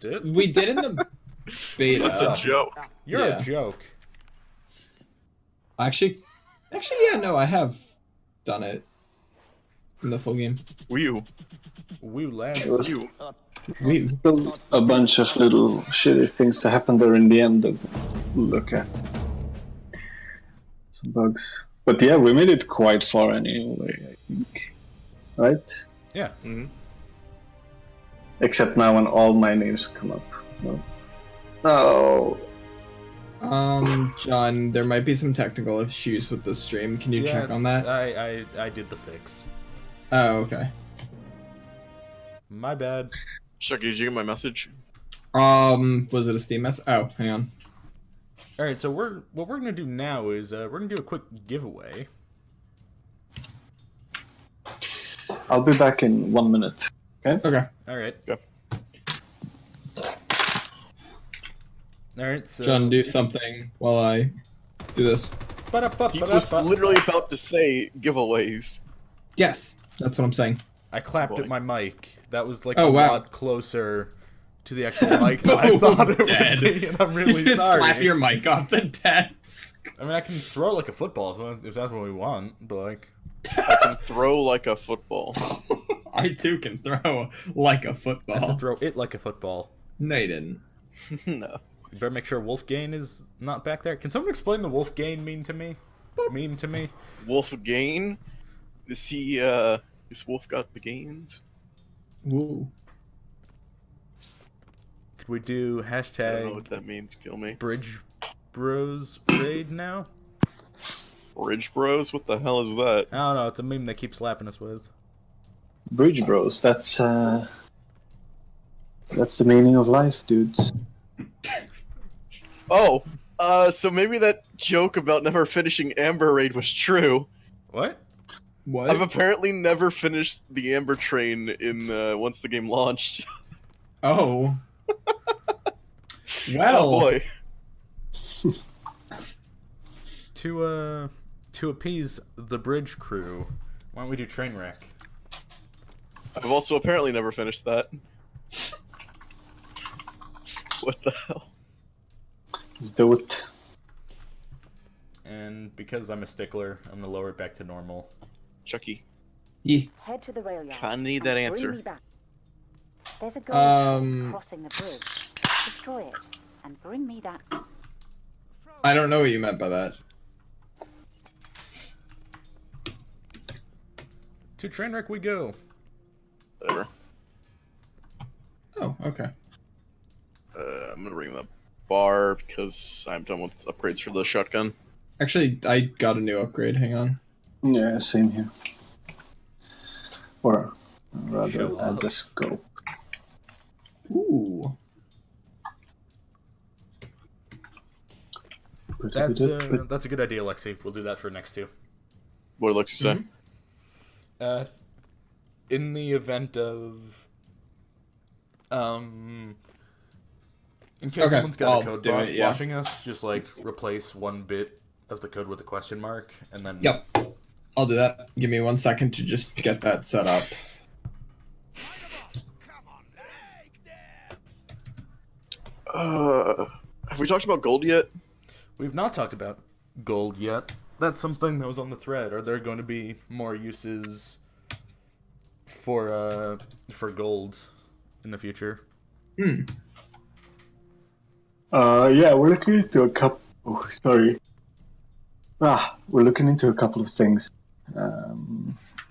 skipped it. We did in the beta. That's a joke. You're Yeah. a joke. Actually, yeah, no, I have done it in the full game. Woo. Woo, lads. It was You. still a bunch of little shitty things that happened there in the end that we'll look at. Some bugs. But yeah, we made it quite far anyway, I think. Right? Yeah. Mm-hmm. Except now when all my names come up. No. No. John, there might be some technical issues with the stream. Can you check on that? I did the fix. Oh, okay. My bad. Chucky, did you get my message? Was it a Steam mess? Oh, hang on. All right, so what we're gonna do now is we're gonna do a quick giveaway. I'll be back in 1 minute. Okay? Okay. All right. Yeah. All right. So John, do something while I do this. He was literally about to say giveaways. Yes, that's what I'm saying. I clapped Boy. at my mic. That was like Oh, a wow. lot closer to the actual mic than I thought it Dead. would be, and I'm really You just sorry. slap your mic off the desk. I mean, I can throw like a football if that's what we want, but like. I can throw like a football. I too can throw like a I football. said throw it like a football. No, you didn't. No. You better make sure Wolfgang is not back there. Can someone explain the Wolfgang meme to me? Wolf gain? Is he, is Wolf got the gains? Woo. Could we do I don't know what hashtag that means, kill me. Bridge Bros raid now? Bridge Bros? What the hell is that? I don't know. It's a meme they keep slapping us with. Bridge Bros, that's the meaning of life, dudes. Oh! So maybe that joke about never finishing Amber Raid was true. What? What? I've apparently never finished the Amber Train in, once the game launched. Oh. Well. Oh boy. To appease the bridge crew, why don't we do Trainwreck? I've also apparently never finished that. What the hell? Let's do it. And because I'm a stickler, I'm gonna lower it back to normal. Chucky. Yeah. Head to the rail yard. Kinda need that and answer. bring me back. There's a gold train crossing the bridge. Destroy it and bring me that. I don't know what you meant by that. To Trainwreck we go. Whatever. Oh, okay. I'm gonna bring the bar because I'm done with upgrades for the shotgun. Actually, I got a new upgrade. Hang on. Yeah, same here. Or rather, Show add off. the scope. Ooh. That's a good idea, Lexi. We'll do that for next two. What did Lexi say? In the event of, in case Okay, someone's got I'll a code do bot it, yeah. watching us, just like replace one bit of the code with a question mark, and then. Yep. I'll do that. Give me 1 second to just get that set up. Have we talked about gold yet? We've not talked about gold yet. That's something that was on the thread. Are there going to be more uses for gold in the future? Yeah, we're looking into a couple. Oh, sorry. We're looking into a couple of things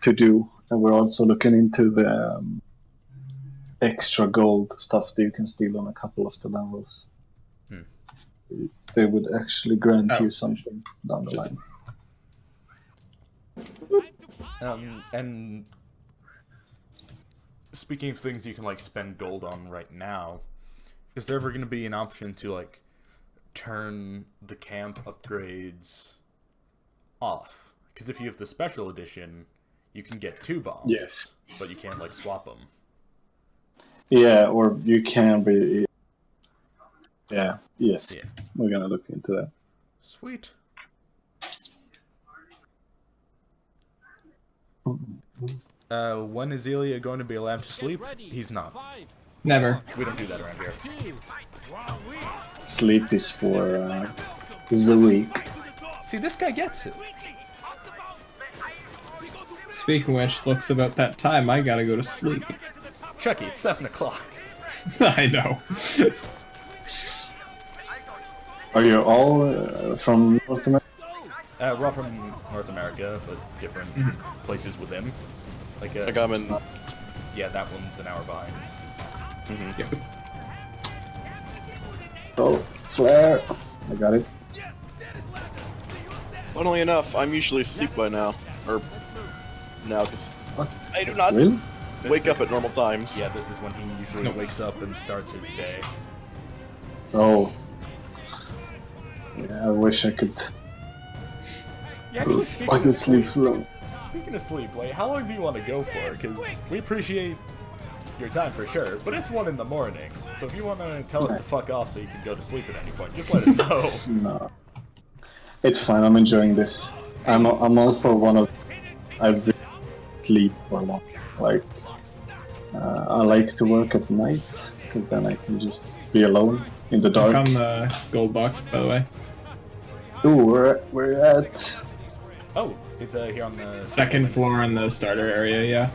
to do, and we're also looking into the extra gold stuff that you can steal on a couple of the levels. They would actually grant you something down the line. And speaking of things you can like spend gold on right now, is there ever going to be an option to like turn the camp upgrades off? Because if you have the special edition, you can get 2 bombs. Yes. But you can't like swap them. Yeah, or you can be. Yeah, yes. Yeah. We're gonna look into that. Sweet. When is Ilija going to be allowed to sleep? He's not. Never. We don't do that around here. Sleep is for the weak. See, this guy gets it. Speaking of which, looks about that time. I gotta go to sleep. Chucky, it's 7 o'clock. I know. Are you all from North America? We're all from North America, but different places within. Like, Like I'm in. yeah, that one's an hour behind. Yep. Oh, flare. I got it. Funnily enough, I'm usually asleep by now. Or now, because I do not Really? wake up at normal times. Yeah, this is when he usually wakes up and starts his day. Oh. Yeah, I wish I could. Yeah, actually, I could sleep through. speaking of sleep, like, how long do you want to go for? Because we appreciate your time for sure, but it's 1 in the morning. So if you want to tell us to fuck off so you can go to sleep at any point, just let us know. No. It's fine, I'm enjoying this. I'm also one of... I really sleep a lot. Like, I like to work at night, because then I can just be alone in the I dark. found the gold box, by the way. Ooh, we're at... Oh, it's here on the Second floor in the starter area, yeah.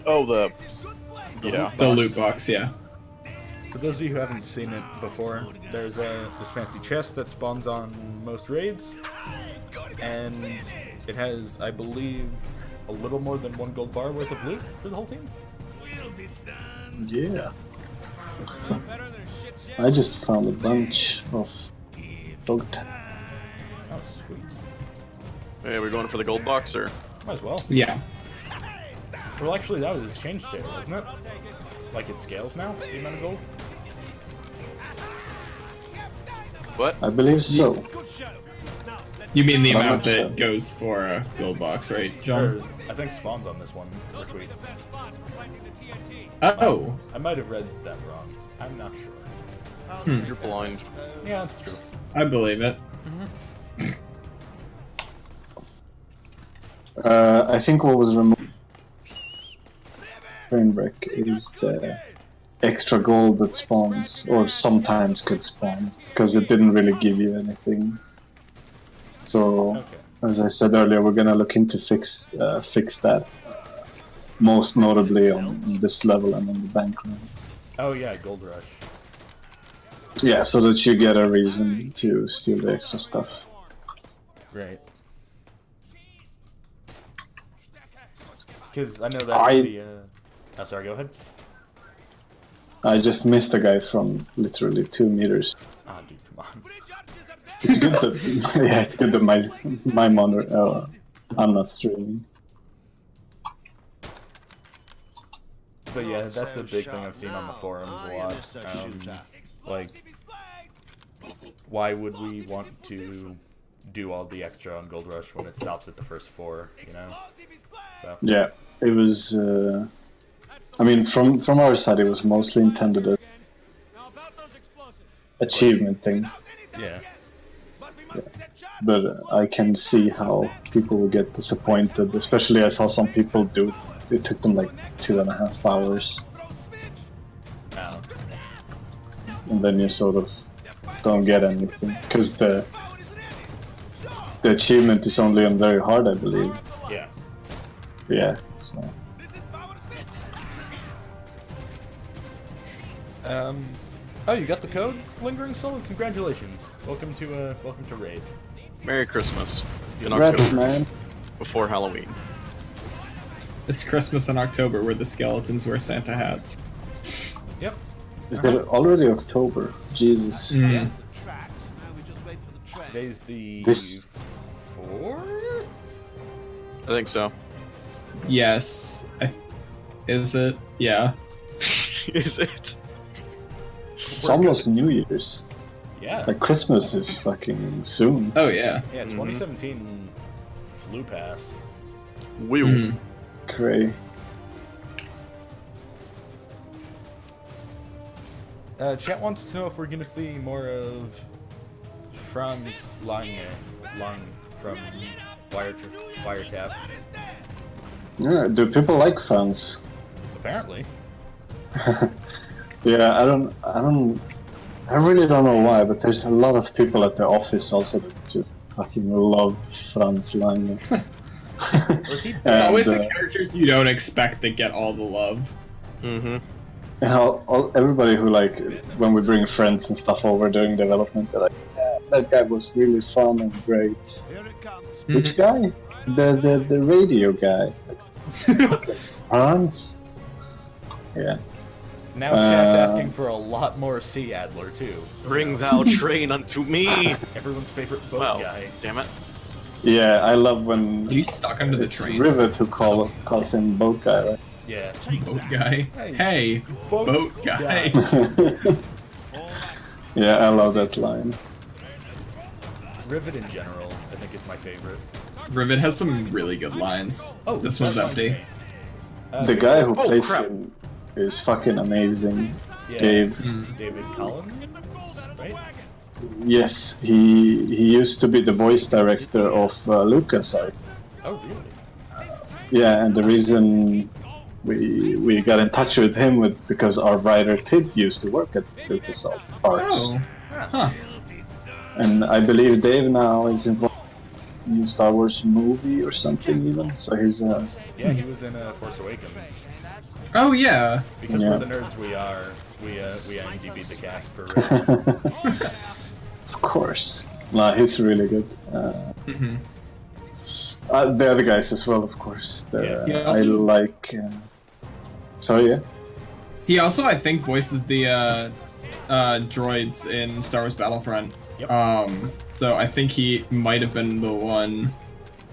Oh, the yeah. The loot box, yeah. For those of you who haven't seen it before, there's this fancy chest that spawns on most raids, and it has, I believe, a little more than 1 gold bar worth of loot for the whole team. Yeah. I just found a bunch of dog tag. Oh, sweet. Hey, we're going for the gold box, or Might as well. Yeah. Well, actually, that was changed to, wasn't it? Like, it scales now, the amount of gold? what? I believe so. You mean the I'm amount not that sure. goes for a gold box, right, Or, John? I think spawns on this one, retweet. Oh. I might have read that wrong. I'm not sure. You're blind. Yeah, that's true. I believe it. I think what was removed train wreck is the extra gold that spawns, or sometimes could spawn, because it didn't really give you anything. So, Okay. as I said earlier, we're gonna look into fix that, most notably on this level and on the bank run. Oh yeah, Gold Rush. Yeah, so that you get a reason to steal the extra stuff. Right. Because I know that's the, Oh, sorry, go ahead. I just missed a guy from literally 2 meters. Ah, dude, come on. It's good that yeah, it's good that my monitor. I'm not streaming. But yeah, that's a big thing I've seen on the forums a lot. Like, why would we want to do all the extra on Gold Rush when it stops at the first 4, you know? So. Yeah, it was. I mean, from our side, it was mostly intended as achievement thing. Yeah. But I can see how people will get disappointed. Especially, I saw some people do. It took them like 2.5 hours, Oh. and then you sort of don't get anything because the achievement is only on very hard, I believe. Yeah. Yeah. So. Oh, you got the code? Lingering Soul? Congratulations. Welcome to Raid. Merry Christmas. In Congrats, October, man. before Halloween. It's Christmas in October where the skeletons wear Santa hats. Yep. Is it already October? Jesus. Mm. Today's the This- 4th? I think so. Yes. Is it? Yeah. Is it? It's almost New Year's. Yeah. Like Christmas is fucking soon. Oh, yeah. Yeah, 2017 flew past. Wheel. Mhm. Cray. Chat wants to know if we're gonna see more of Franz lying from wiretap. Yeah, do people like fans? Apparently. Yeah, I really don't know why, but there's a lot of people at the office also that just fucking love Franz Lange. Was he It's always the And, characters you don't expect that get all the love. Mm-hmm. everybody who like when we bring friends and stuff over during development, they're like, yeah, that guy was really fun and great. Which guy? The radio guy. Franz? Yeah. Now chat's asking for a lot more Sea Adler too. Bring thou train unto me. Everyone's favorite boat Well, guy. damn it. Yeah, I love when He's stuck under the it's train. Rivet who calls him boat guy, right? Yeah. Boat guy. Hey, boat guy. Yeah, I love that line. Rivet in general, I think, is my favorite. Rivet has some really good lines. Oh, This one's that's empty. The guy who Oh, plays crap. him is fucking amazing. Yeah, Dave. David Collins, right? Yes, he used to be the voice director of LucasArts. Oh, really? Yeah, and the reason we got in touch with him because our writer Tid used to work at LucasArts. Oh. Huh. And I believe Dave now is involved in a Star Wars movie or something even. So he's Yeah, he was in Force Awakens. Oh, yeah. Because Yeah. we're the nerds we are, we IMDb'd the cast for Rivet. of course. Nah, he's really good. Mhm. The other guys as well, of course. Yeah, I also- like. Sorry, yeah. He also, I think, voices the droids in Star Wars Battlefront. Yep. So I think he might have been the one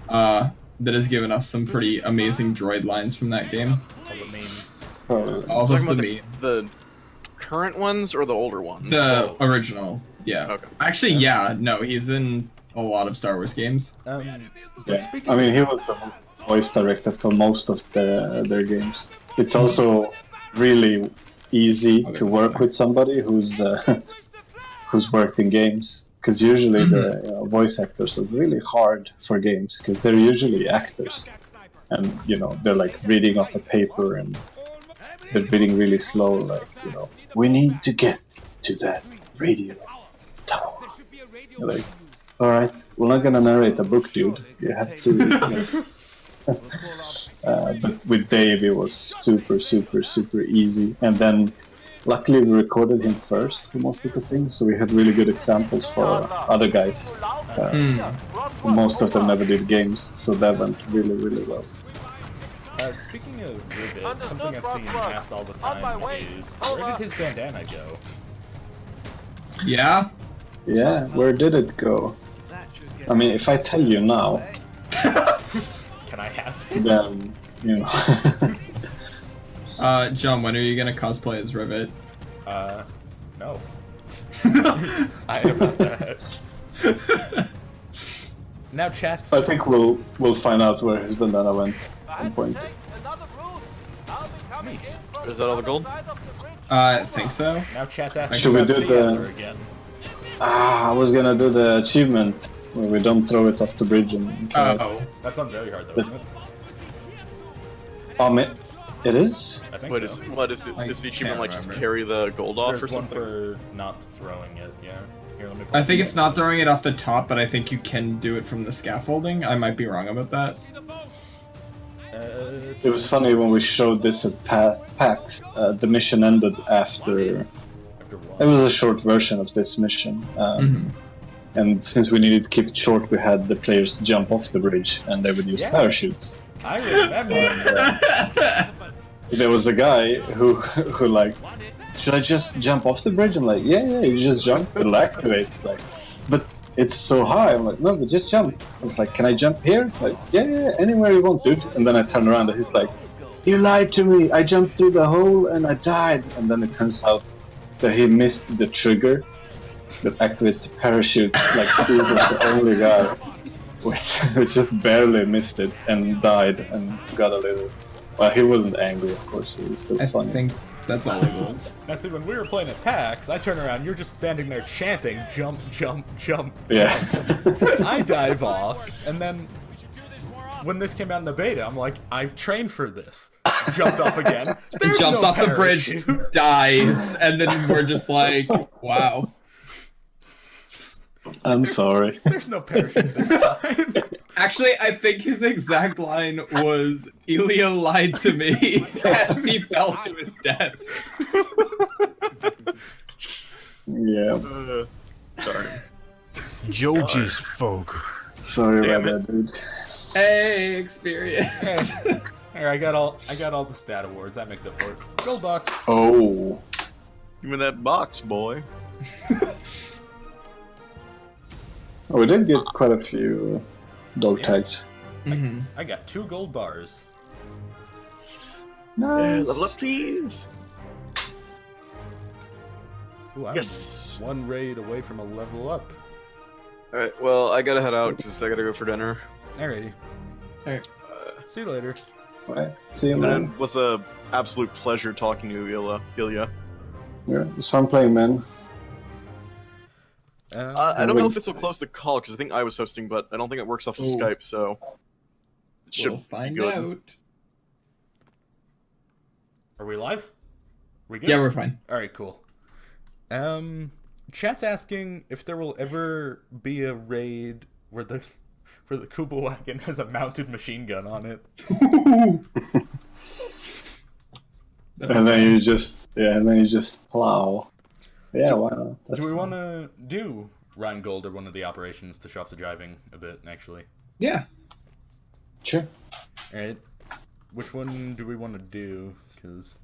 that has given us some pretty amazing droid lines from that game. All the memes. Probably. All Talking of about the, the current ones or the older ones? the original. Yeah. Okay. Actually, yeah. No, he's in a lot of Star Wars games. Yeah. I mean, he was the voice director for most of their games. It's also really easy to work with somebody who's worked in games, because usually the voice actors are really hard for games because they're usually actors, and they're like reading off a paper and they're reading really slow, like we need to get to that radio tower. You're like, all right, we're not gonna narrate a book, dude. You have to. But with Dave, it was super, super, super easy. And then, luckily, we recorded him first for most of the things, so we had really good examples for other guys. Most of them never did games, so that went really, really well. Speaking of Rivet, something I've seen asked all the time is, where did his bandana go? Yeah. Yeah, where did it go? I mean, if I tell you now, Can I have it? then John, when are you gonna cosplay as Rivet? No. I am not that. Now chat's... I think we'll find out where his bandana went at some point. Is that all the gold? I think so. Now chat's asking Should we about do Sea the- Adler again. I was gonna do the achievement where we don't throw it off the bridge and carry it. Oh. That's not very hard though, isn't it? It is? I think What so. is it? I Is the achievement can't like just remember. carry the gold off There's or one something? for not throwing it, yeah. Here, let me I think it's not throwing it off the top, but I think you can do it from the scaffolding. I might be wrong about that. It was funny when we showed this at PAX. The mission ended after. It was a short version of this mission. And since we needed to keep it short, we had the players jump off the bridge and they would use Yeah. parachutes. I remember. There was a guy who like, should I just jump off the bridge? I'm like, yeah, you just jump, it'll activate. It's like, but it's so high. I'm like, no, but just jump. I was like, can I jump here? Like, yeah, anywhere you want, dude. And then I turn around and he's like, you lied to me. I jumped through the hole and I died. And then it turns out that he missed the trigger that activates the parachute. Like, he was the only guy who just barely missed it and died and got a little. Well, he wasn't angry, of course. It was still I funny. think that's all it was. I see, when we were playing at PAX, I turn around, you're just standing there chanting, jump, jump, jump. Yeah. I dive off, and then when this came out in the beta, I'm like, I've trained for this. jumped off again. There's Jumps no off the bridge, parachute. dies, and then we're just like, wow. I'm sorry. There's no parachute this time. Actually, I think his exact line was, Ilya lied to me as he fell to his death. Yeah. Sorry. Joji's folk. Sorry Damn about that, dude. Hey, experience. Here, I got all the stat awards. That makes up for it. Gold box. Oh. Give me that box, boy. Oh, we did get quite a few dog tags. Mhm. I got 2 gold bars. Level up, Nice. please. Ooh, I'm Yes. 1 raid away from a level up. All right. Well, I gotta head out because I gotta go for dinner. Alrighty. Alright. See you later. Alright, see you, It man. was a absolute pleasure talking to you, Ilya. Yeah, it's fun playing, man. I don't know if this will close the call because I think I was hosting, but I don't think it works off of Ooh. Skype, so it should We'll find be good. out. Are we live? We good? Yeah, we're fine. Alright, cool. Chat's asking if there will ever be a raid where the Kuba wagon has a mounted machine gun on it. And then you just plow. Yeah, why not? That's Do we fun. want to do Rheingold or one of the operations to show off the driving a bit, actually? Yeah. Sure. Alright. Which one do we want to do? Because...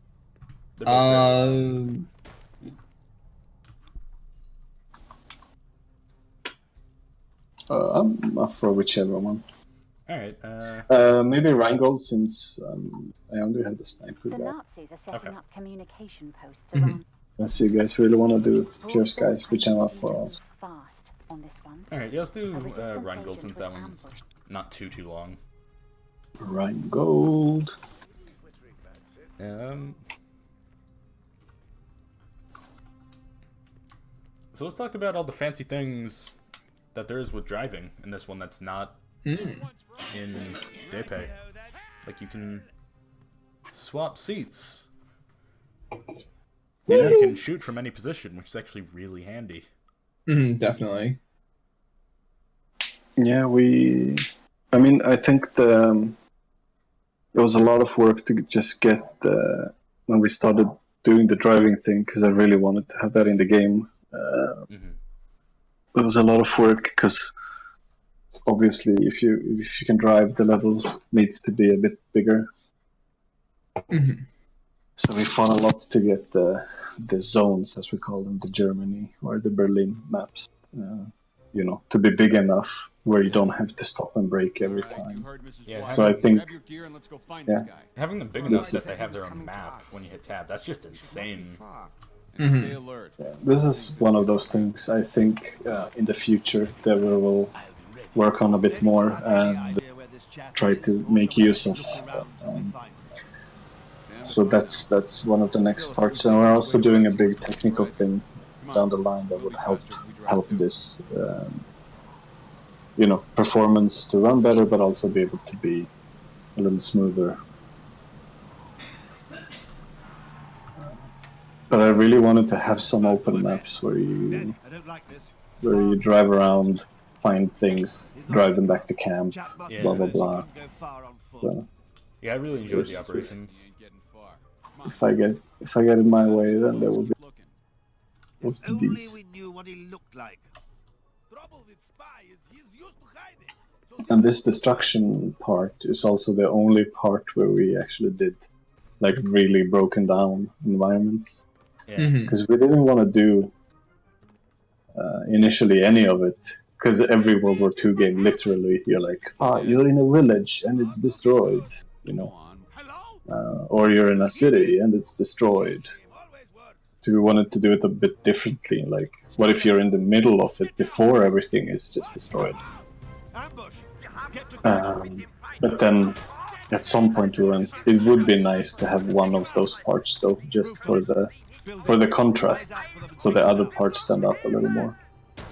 I'm up for whichever one. Alright, Maybe Rheingold, since I only have the sniper The guy. Nazis are setting Okay. up communication posts Mhm. around. Unless you guys really want to do Pure Skies, which I'm up for also. Fast on this one. alright, yeah, let's do A resistance Rheingold agent since that was one's ambushed. not too long. Rheingold. So let's talk about all the fancy things that there is with driving in this one that's not Mm. in Daypay. Like you can swap seats. You can shoot from any position, which is actually really handy. Definitely. Yeah, I mean, I think there was a lot of work to just get when we started doing the driving thing, because I really wanted to have that in the game. There was a lot of work because obviously, if you can drive, the levels needs to be a bit bigger. Mhm. So we fought a lot to get the zones, as we call them, the Germany or the Berlin maps. To be big enough where you don't have to stop and brake every time. Yeah, So I think, yeah. having them big This enough that is- they have their own map when you hit tab, that's just insane. Stay alert. this is one of those things I think in the future that we will work on a bit more and try to make use of. So that's one of the next parts, and we're also doing a big technical thing down the line that would help this, performance to run better, but also be able to be a little smoother. But I really wanted to have some open maps where you drive around, find things, drive them back to camp, Yeah. blah blah blah. So Yeah, I really enjoyed the Yes, operations. if I get it my way, then there will be these. knew what he looked like. Trouble with Spy is he's used to hiding. So And this destruction part is also the only part where we actually did like really broken down environments, Yeah. Mhm. because we didn't want to do initially any of it, because every World War II game literally you're like, you're in a village and it's destroyed, hello? or you're in a city and it's destroyed. Always work. So we wanted to do it a bit differently, like what if you're in the middle of it before everything is just destroyed. Ambush. Get to But then at some point it would be nice to have one of those parts though, just for the contrast, so the other parts stand out a little more.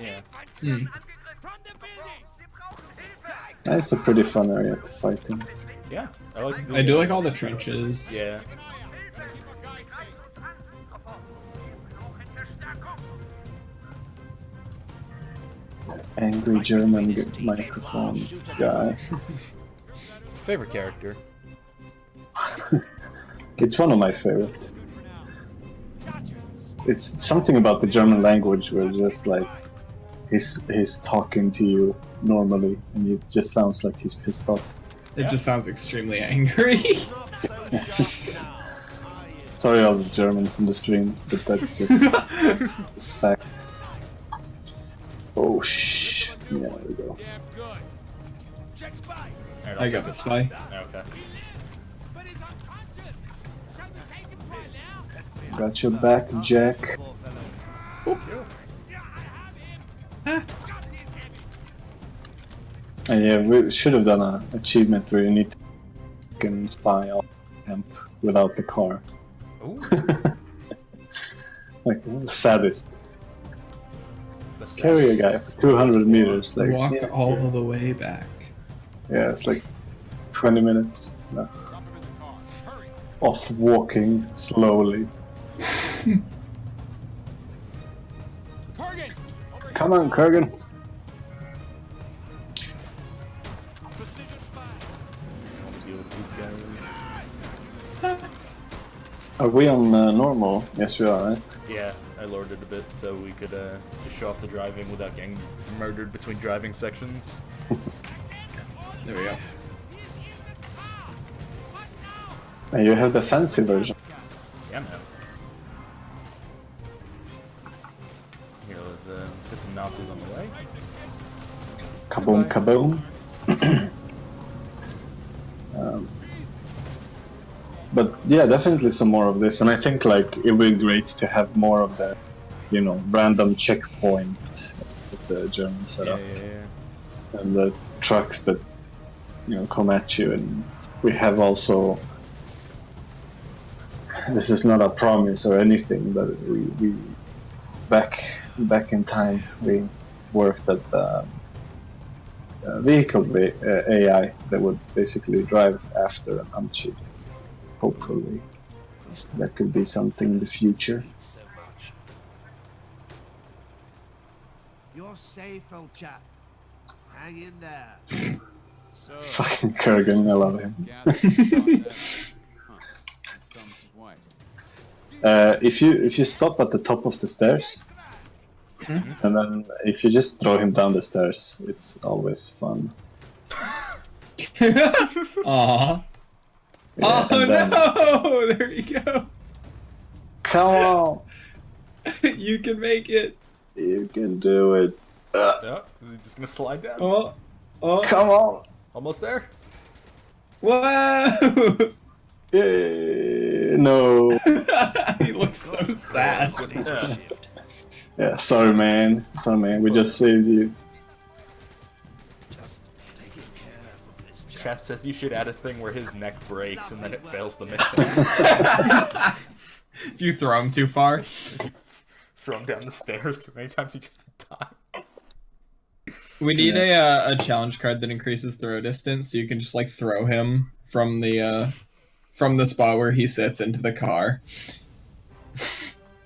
Yeah. from the building. It's a pretty fun area to fight in. Yeah, I like. I do like all the trenches. Yeah. Angry German microphone guy. Favorite character? It's one of my favorites. It's something about the German language where just like he's talking to you normally and it just sounds like he's pissed off. It just sounds extremely angry. Sorry all the Germans in the stream, but that's just just fact. Oh shh. Yeah, there we go. Damn good. Check spy. Alright, I got the spy. Okay. But he's unconscious. Shall we take him right now? Got your back, Jack. And yeah, we should have done an achievement where you need to fucking spy off camp without the car. Ooh. Like the saddest. The Carry a guy for 200 meters. Like Walk yeah, all the way back. yeah, it's like 20 minutes of walking slowly. Kurgan! Over Come on, Kurgan. precision spy. Deal with these guys. Are we on normal? Yes, we are, right? Yeah, I lowered it a bit so we could just show off the driving without getting murdered between driving sections. There we go. And you have the fancy version. Yeah, man. Here, let's hit some Nazis on the way. Kaboom, kaboom. But yeah, definitely some more of this, and I think like it would be great to have more of the, you know, random checkpoints that the Germans set up, and the trucks that, you know, come at you. And we have also, this is not a promise or anything, but we back in time we worked at the vehicle AI that would basically drive after and hunt you. Hopefully, that could be something in the future. So much. You're safe, old chap. Hang in there. So, Fucking Kurgan, I love him. gather that. Huh. That's Thomas's wife. If you stop at the top of the stairs, and then if you just throw him down the stairs, it's always fun. Aww. Yeah, Oh and then- no! There you go. Come on, You can make it. you can do it. Yeah, is he just gonna slide down? Oh. Oh. Come on. Almost there? Whoa! No. He looks so sad. Yeah. Yeah, sorry man. Sorry man, we just saved you. Just taking care of this chap. Chat says you should add a thing where his neck breaks and then it fails the mission. If you throw him too far. Throw him down the stairs too many times, he just dies. We need a challenge card that increases throw distance, so you can just like throw him from the spot where he sits into the car.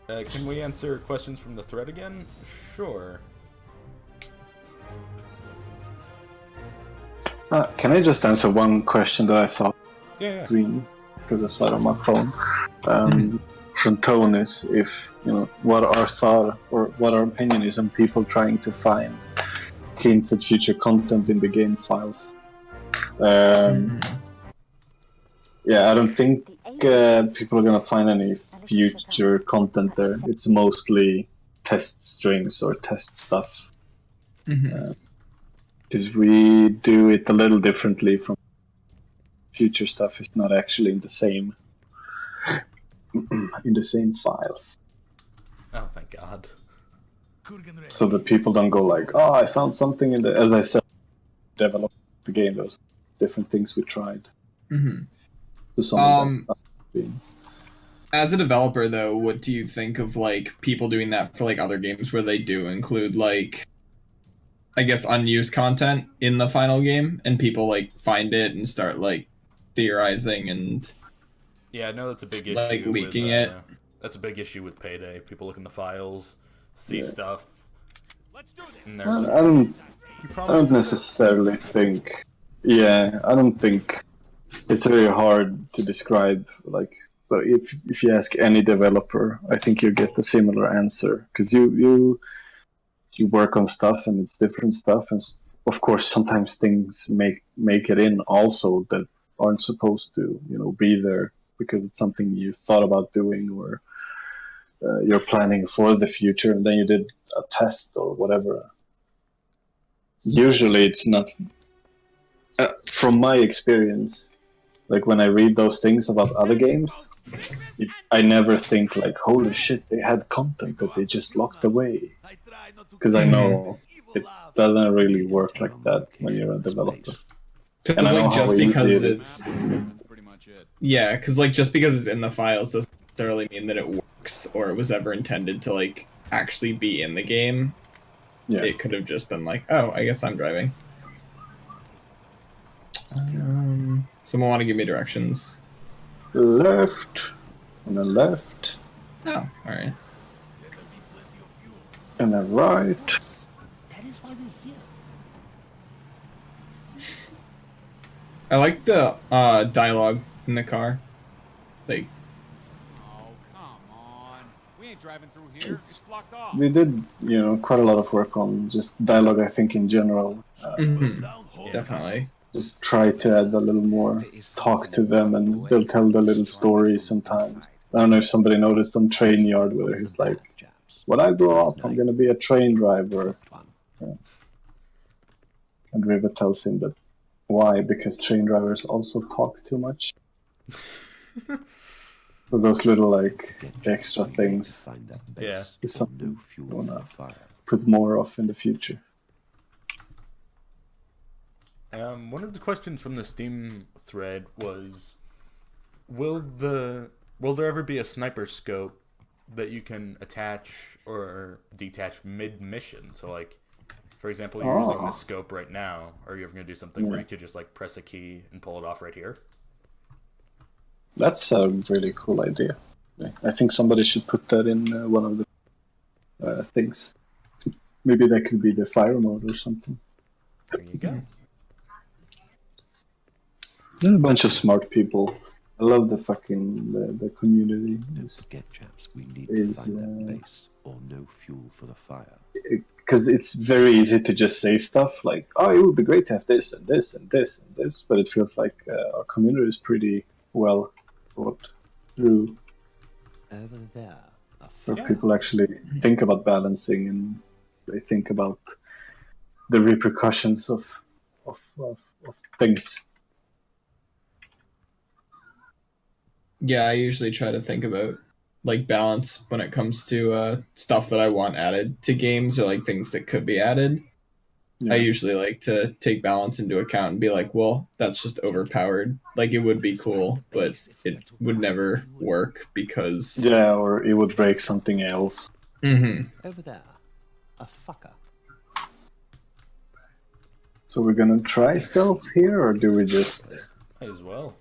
Can we answer questions from the thread again? Sure. Can I just answer one question that I saw Yeah. green because I saw it on my phone? From Tonis, if you know what our thought or what our opinion is on people trying to find hints at future content in the game files. Yeah, I don't think people are gonna find any future content there. It's mostly test strings or test stuff. Because we do it a little differently from future stuff. It's not actually in the same files, Oh, thank God. Kurgan ready. so that people don't go like, "Oh, I found something in the." As I said, develop the game. Those different things we tried. So some of that stuff being. As a developer, though, what do you think of like people doing that for like other games where they do include like, I guess, unused content in the final game, and people like find it and start like theorizing and Yeah, I know that's a big issue. like leaking with, it. That's a big issue with Payday. People look in the files, see stuff, Let's do this. and they're I like, don't. "You I promised don't us this." necessarily think. Yeah, I don't think it's very hard to describe. Like, but if you ask any developer, I think you get a similar answer because you work on stuff and it's different stuff, and of course sometimes things make it in also that aren't supposed to be there because it's something you thought about doing or you're planning for the future, and then you did a test or whatever. Usually, it's not. From my experience, like when I read those things about other games, I never think like, "Holy shit, they had content that they just locked away," I try not to because I kill know evil it laugh. doesn't really work like that when you're a developer. Because And I know like how just easy because it is. it's That's pretty much it. yeah, because like just because it's in the files doesn't necessarily mean that it works or it was ever intended to like actually be in the game. Yeah. It could have just been like, oh, I guess I'm driving. Someone want to give me directions? Left, and then left, Oh, all right. and then right. That is why we're here. I like the dialogue in the car. Like, Oh, come on. We ain't driving through here. It's- It's blocked off. We did, quite a lot of work on just dialogue. I think in general, definitely. just try to add a little more talk to them, and they'll tell the little stories sometimes. I don't know if somebody noticed on Train Yard where he's like, "When I grow up, I'm gonna be a train driver." Yeah. And River tells him that why? Because train drivers also talk too much. So those little extra things Yeah. is something you wanna put more of in the future. One of the questions from the Steam thread was, will there ever be a sniper scope that you can attach or detach mid-mission? So, like, for example, you're using the scope right now. Are you ever going to do something where you could just, like, press a key and pull it off right here? That's a really cool idea. I think somebody should put that in one of the things. Maybe that could be the fire mode or something. There you go. There are a bunch of smart people. I love the community. Because it's very easy to just say stuff like, "Oh, it would be great to have this and this and this and this," but it feels like our community is pretty well thought through. Where people actually think about balancing and they think about the repercussions of things. Yeah, I usually try to think about like balance when it comes to stuff that I want added to games or like things that could be added. Yeah. I usually like to take balance into account and be like, well, that's just overpowered. Like it would be cool, but it would never work because Yeah, or it would break something else. Over there, a fucker. So we're gonna try stealth here, or do we just... Might as well.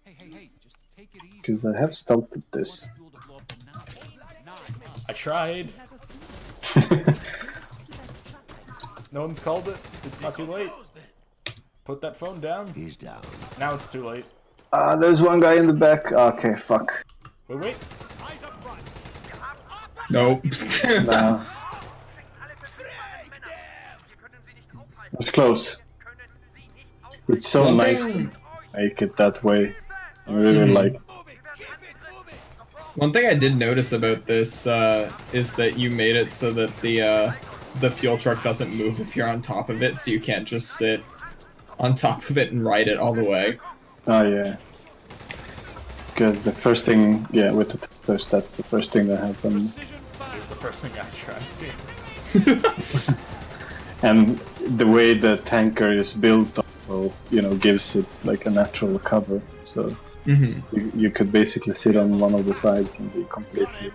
Hey, just take it easy. Because I have stealthed at this. Fuel to blow up the Nazis, not us. I tried. No one's called it. It's not too late. Put that phone down. He's down. Now it's too late. There's one guy in the back. Okay, fuck. Wait. Eyes up front. nope. Nah. It's close. It's so One nice thing- to make it that way. I really like... Move it. Keep it moving. One thing I did notice about this is that you made it so that the fuel truck doesn't move if you're on top of it, so you can't just sit on top of it and ride it all the way. Oh, yeah. Because the first thing... Yeah, with the tethers, that's the first thing that happened. It was the first thing I tried to. And the way the tanker is built, also, gives it like a natural cover. So you could basically sit on one of the sides and be completely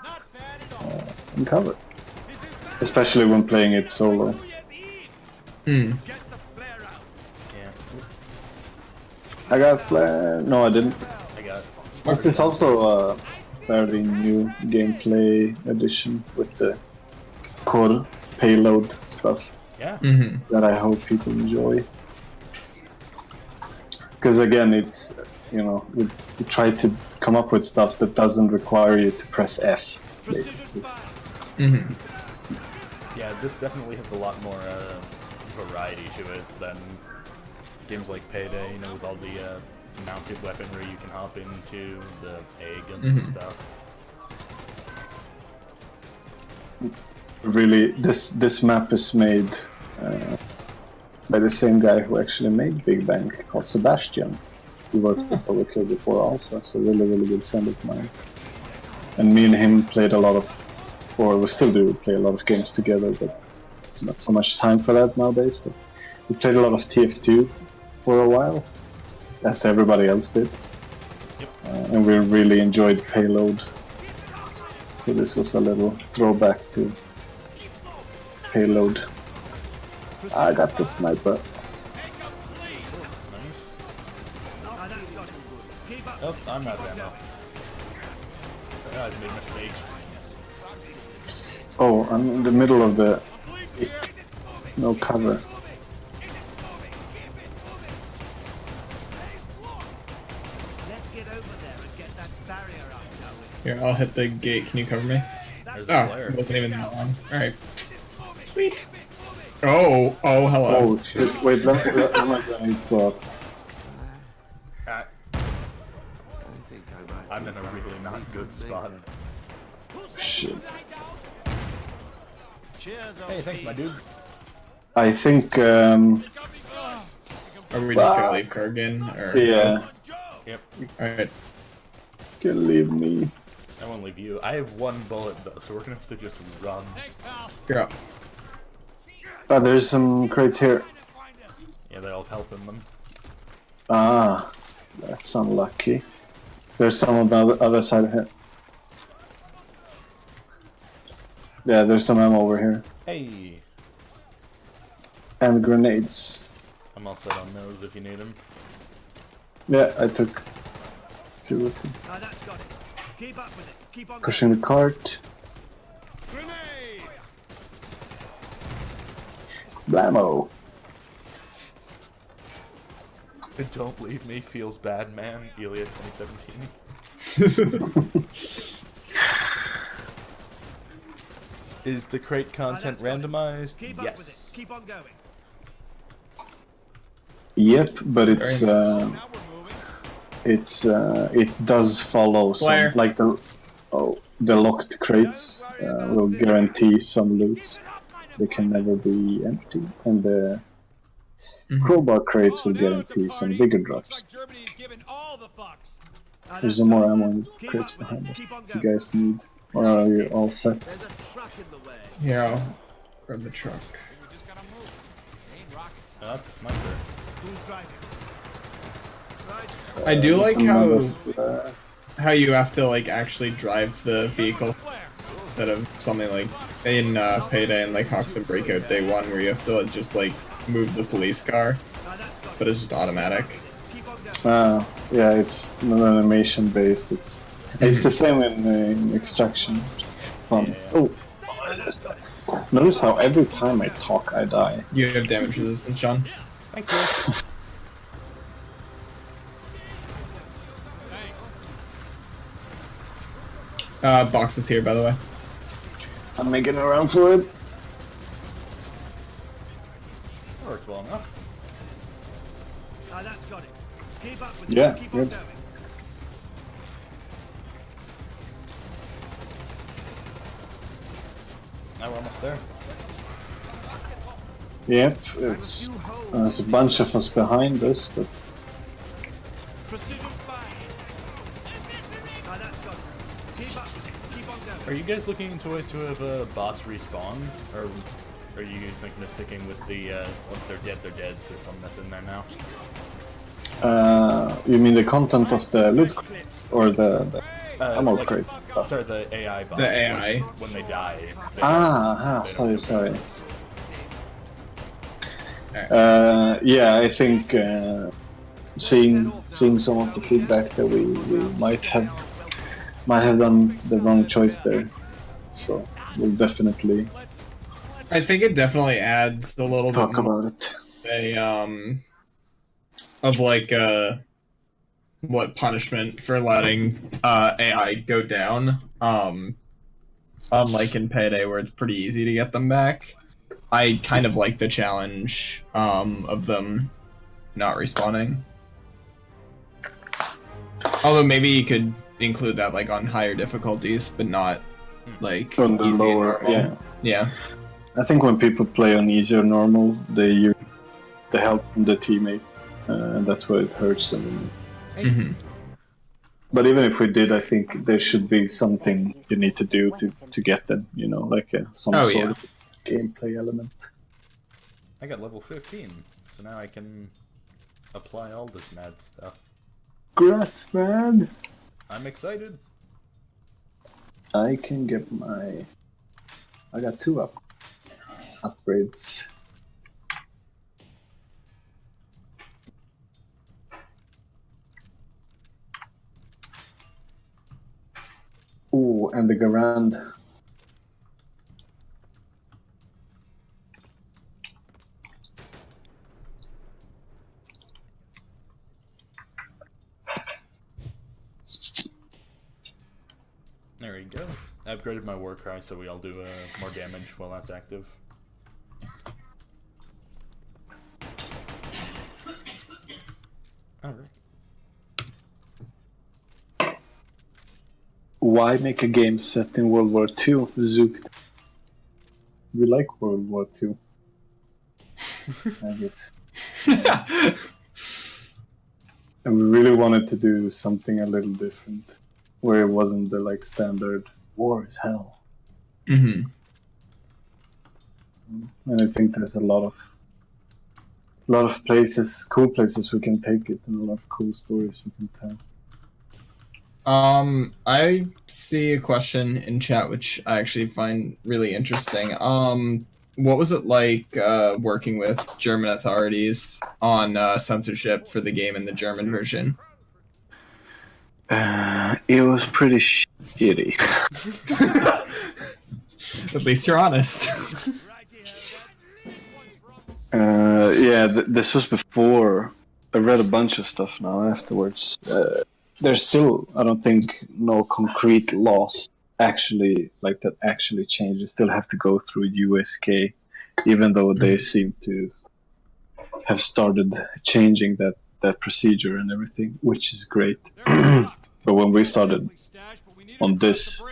Not bad at all. uncovered. Especially when playing it solo. Hmm. Get the flare out. Yeah, I got flare. No, I didn't. I got. This is also a fairly new gameplay addition with the core payload stuff Yeah. Mm-hmm. that I hope people enjoy. Because again, it's, you know, we try to come up with stuff that doesn't require you to press F, basically. Mm-hmm. Yeah, this definitely has a lot more variety to it than games like Payday, you know, with all the mounted weaponry you can hop into, the egg and stuff. Really, this map is made by the same guy who actually made Big Bang, called Sebastian. He worked at Overkill before also, so really good friend of mine. And me and him played a lot of, or we still do play a lot of games together, but not so much time for that nowadays. But we played a lot of TF2 for a while, as everybody else did. And we really enjoyed Payload. So this was a little throwback to Payload. I got the sniper. Nice. Oh, I'm out of ammo. I've made mistakes. Oh, I'm in the middle of the... No cover. Let's get over there and get that barrier up, shall we? Here, I'll hit the gate. Can you cover me? There's Oh, a flare. it wasn't even that long. Alright. Sweet. Oh, hello. Oh shit, wait, let my grenades go off. I'm in a really not good spot. Shit. Hey, thanks, my dude. I think, Are we just gonna leave Kurgan? Or... yeah, Yep, Alright. can leave me. I won't leave you. I have one bullet though, so we're gonna have to just run. You're up. Ah, there's some crates here. Yeah, they all have health in them. Ah, that's unlucky. There's some on the other side here. Yeah, there's some ammo over here. Hey, And grenades. I'm all set on those if you need them. Yeah, I took 2 of them. Ah, that's got it. Keep up with it. Keep on Pushing the cart. going. Grenade! Blammo. Don't leave me feels bad, man. Ilija 2017. Is the crate content randomized? Keep up with it. Yes. Keep on going. Yep, but it's Now we're moving. it does follow some, Flare. like the locked crates will guarantee some loots. They can never be empty, and the crowbar crates will guarantee some bigger drops. Germany is giving all the fucks. There's some more ammo in the crates behind us. If you guys need, or are you all set? There's a truck in the way. Here, I'll grab the truck. We just gotta move. Ain't rockets. Oh, that's a sniper. Who's driving? I do like Some how other, you have to like actually drive the vehicle instead of something like in Payday and like Hawks and Breakout Day 1 where you have to just like move the police car, but it's just automatic. yeah, it's not animation based. It's the same in Extraction. Fun. Oh, I missed that. Notice how every time I talk, I die. You have damage resistance, Sean. Thank you. Box is here, by the way. I'm making around for it. That worked well enough. Ah, that's got it. Keep up with Yeah, it. Keep good. on going. Now we're almost there. Yep, it's there's a bunch of us behind us, but Precision fire. Ah, that's got it. Keep up. Keep on going. Are you guys looking into ways to have bots respawn, or are you thinking of sticking with the once they're dead system that's in there now? you mean the content of the loot or the ammo Like, crates? sorry, the AI bots. The AI. When they die. Sorry. Yeah, I think seeing some of the feedback that we might have done the wrong choice there. So we'll definitely I think it definitely adds a little bit talk more about it. of like what punishment for letting AI go down. Unlike in Payday where it's pretty easy to get them back. I kind of like the challenge of them not respawning. Although maybe you could include that like on higher difficulties, but not like On the easy and lower, normal. yeah. Yeah. I think when people play on easy or normal, they use the help from the teammate, and that's where it hurts them. Mm-hmm. But even if we did, I think there should be something you need to do to get them, you know, like some Oh, sort yeah. of gameplay element. I got level 15, so now I can apply all this mad stuff. Congrats, man! I'm excited. I can get I got 2 upgrades. Ooh, and the Garand. There we go. I upgraded my war cry so we all do more damage while that's active. Alright. Why make a game set in World War II? Zook. We like World War II. I guess. And we really wanted to do something a little different, where it wasn't the like standard war is hell. Mm-hmm. And I think there's a lot of places, cool places we can take it, and a lot of cool stories we can tell. I see a question in chat which I actually find really interesting. What was it like working with German authorities on censorship for the game in the German version? It was pretty shitty. At least you're honest. Yeah, this was before. I read a bunch of stuff now afterwards. There's still, I don't think, no concrete laws actually like that actually change. You still have to go through USK, even though they seem to have started changing that procedure and everything, which is great. But when we started on this,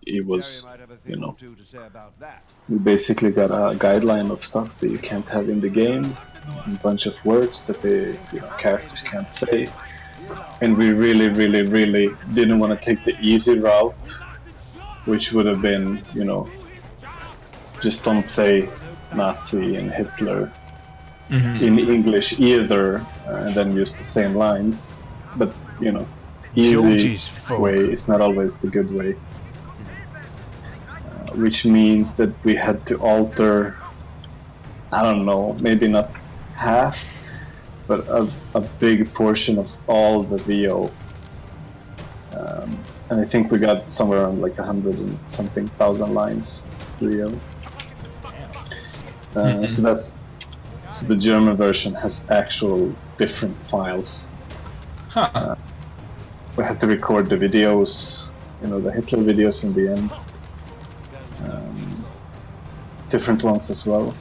it was, you know, we basically got a guideline of stuff that you can't have in the game, a bunch of words that the characters can't say, and we really didn't want to take the easy route, which would have been, just don't say Nazi and Hitler in English either, and then use the same lines. But easy way is not always the good way. Which means that we had to alter, I don't know, maybe not half, but a big portion of all the VO. And I think we got somewhere around like 100 and something thousand lines VO. So the German version has actual different files. We had to record the videos, the Hitler videos in the end. Different ones as well.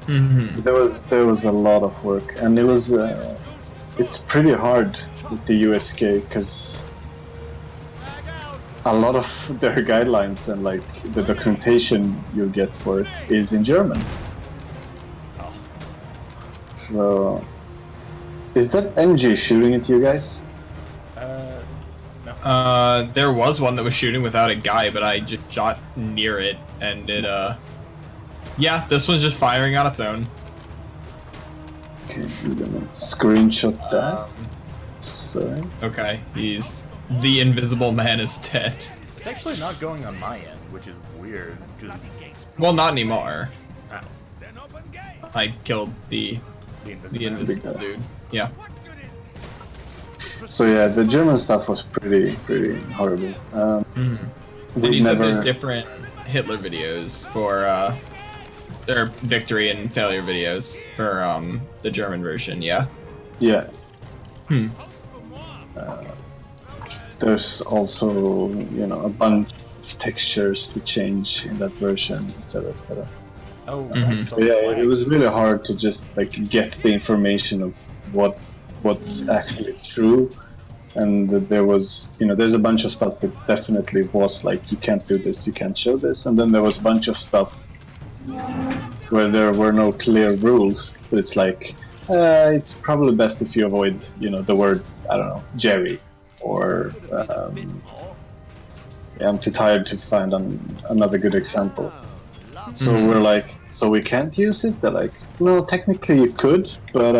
There was a lot of work, and it's pretty hard with the USK because a lot of their guidelines and like the documentation you get for it is in German. So, is that NG shooting at you guys? No. There was one that was shooting without a guy, but I just shot near it, and it, yeah, this one's just firing on its own. Okay, I'm gonna screenshot that. Sorry. Okay, the invisible man is dead. It's actually not going on my end, which is weird, because... Well, not anymore. I killed the invisible dude. Yeah. So yeah, the German stuff was pretty horrible. And We've you said never. there's different Hitler videos for their victory and failure videos for the German version. Yeah. Yeah. Hmm. There's also, you know, a bunch of textures to change in that version, etc., etc. Oh, So yeah, it was really hard to just like get the information of what's actually true, and that there was, you know, there's a bunch of stuff that definitely was like, you can't do this, you can't show this, and then there was a bunch of stuff where there were no clear rules. But it's like, it's probably best if you avoid, you know, the word, I don't know, Jerry, or yeah, I'm too tired to find another good example. So we're like, so we can't use it? They're like, no, technically you could, but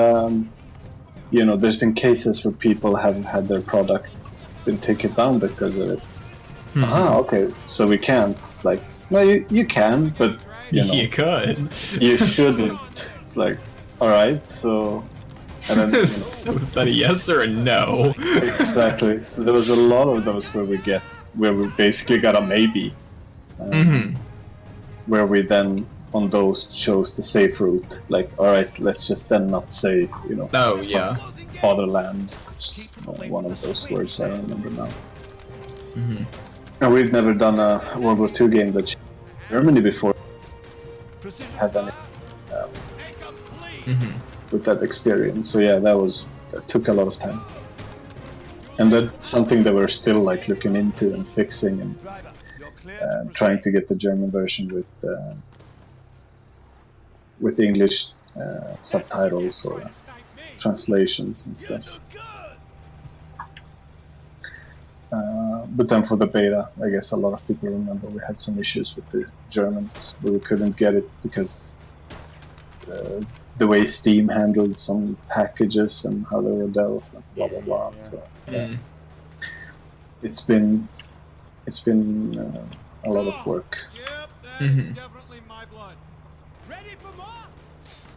you know, there's been cases where people have had their product been taken down because of it. Okay, so we can't. It's like, no, you can, but you know, You could. you shouldn't. It's like, all right, so, and then, you know, So is that a yes or a no? exactly. So there was a lot of those where we basically got a maybe, where we then on those chose the safe route. Like, all right, let's just then not say, you know, Oh yeah. fatherland, which is one of those words I don't remember now. And we've never done a World War II game that Germany before had any with that experience. So yeah, that took a lot of time, and that's something that we're still like looking into and fixing, and trying to get the German version with English subtitles or translations and stuff. But then for the beta, I guess a lot of people remember we had some issues with the Germans, but we couldn't get it because the way Steam handled some packages and how they were dealt, and blah blah blah. So yeah, it's been a lot of work. Definitely my blood. Ready for more?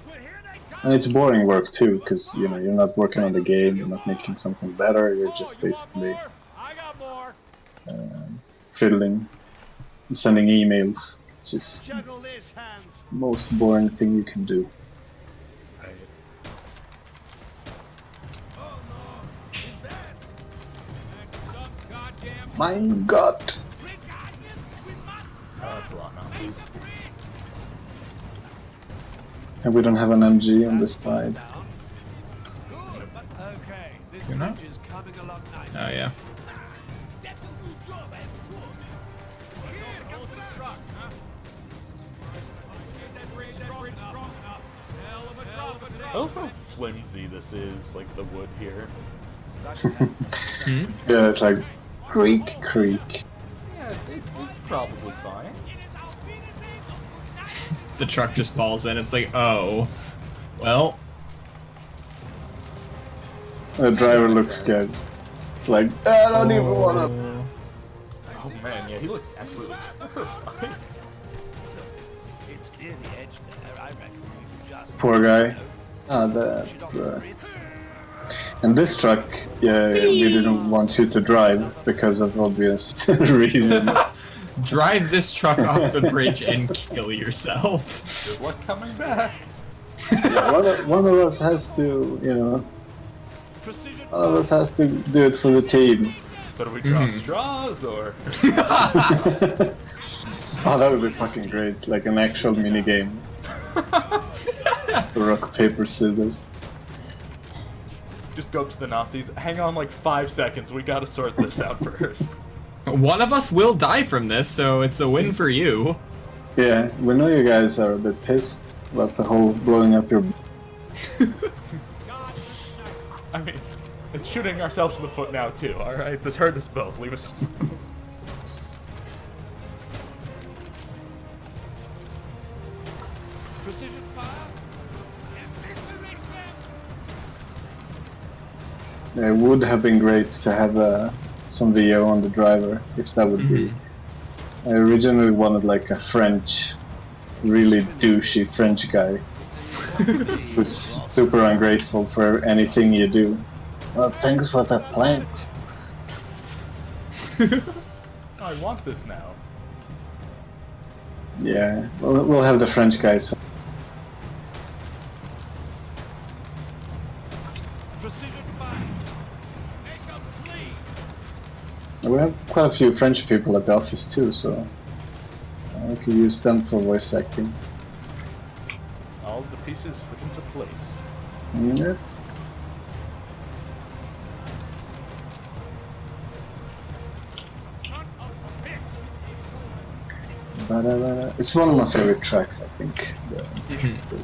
Well, here they come. And it's boring work too, because you know, you're not working on the game, you're not making something better, you're just basically I got more. fiddling, sending emails, which is Juggle this, hands. the most boring thing you can do. Some goddamn Mein Gott! Oh, that's a lot of Nazis. And we don't have an MG on this side. Okay, this You're not? bridge is coming along nicely. Oh yeah. Hold the truck, huh? That bridge strong enough. Hell of a drop, I love how flimsy this is, like the wood here. Yeah, it's like creak, creak. Yeah, it's probably fine. The truck just falls in. It's like, oh, well. The driver looks scared. It's like, I don't even wanna. Oh man, yeah, he looks absolutely terrifying. It's near the edge there. I reckon we can just Poor guy. And this truck, yeah, we didn't want you to drive because of obvious reasons. Drive this truck off the bridge and kill yourself. Good luck coming back. Yeah, one of us has to, you know, precision. one of us has to do it for the team. So do we draw straws or? Oh, that would be fucking great, like an actual mini game. Rock, paper, scissors. Just go up to the Nazis. Hang on like 5 seconds. We gotta sort this out first. One of us will die from this, so it's a win for you. Yeah, we know you guys are a bit pissed about the whole blowing up your. I mean, it's shooting ourselves in the foot now too. All right, this hurt us both. Leave us alone. Precision fire. It would have been great to have some VO on the driver, if that would be. I originally wanted like a French, really douchey French guy who's super ungrateful for anything you do. Well, thanks for the planks. I want this now. Yeah, we'll have the French guys. Precision fire. Incomplete. We have quite a few French people at the office too, so we could use them for voice acting. All the pieces fit into place. Yeah. Son of a bitch. But it's one of my favorite tracks, I think. Yeah, this is a good one.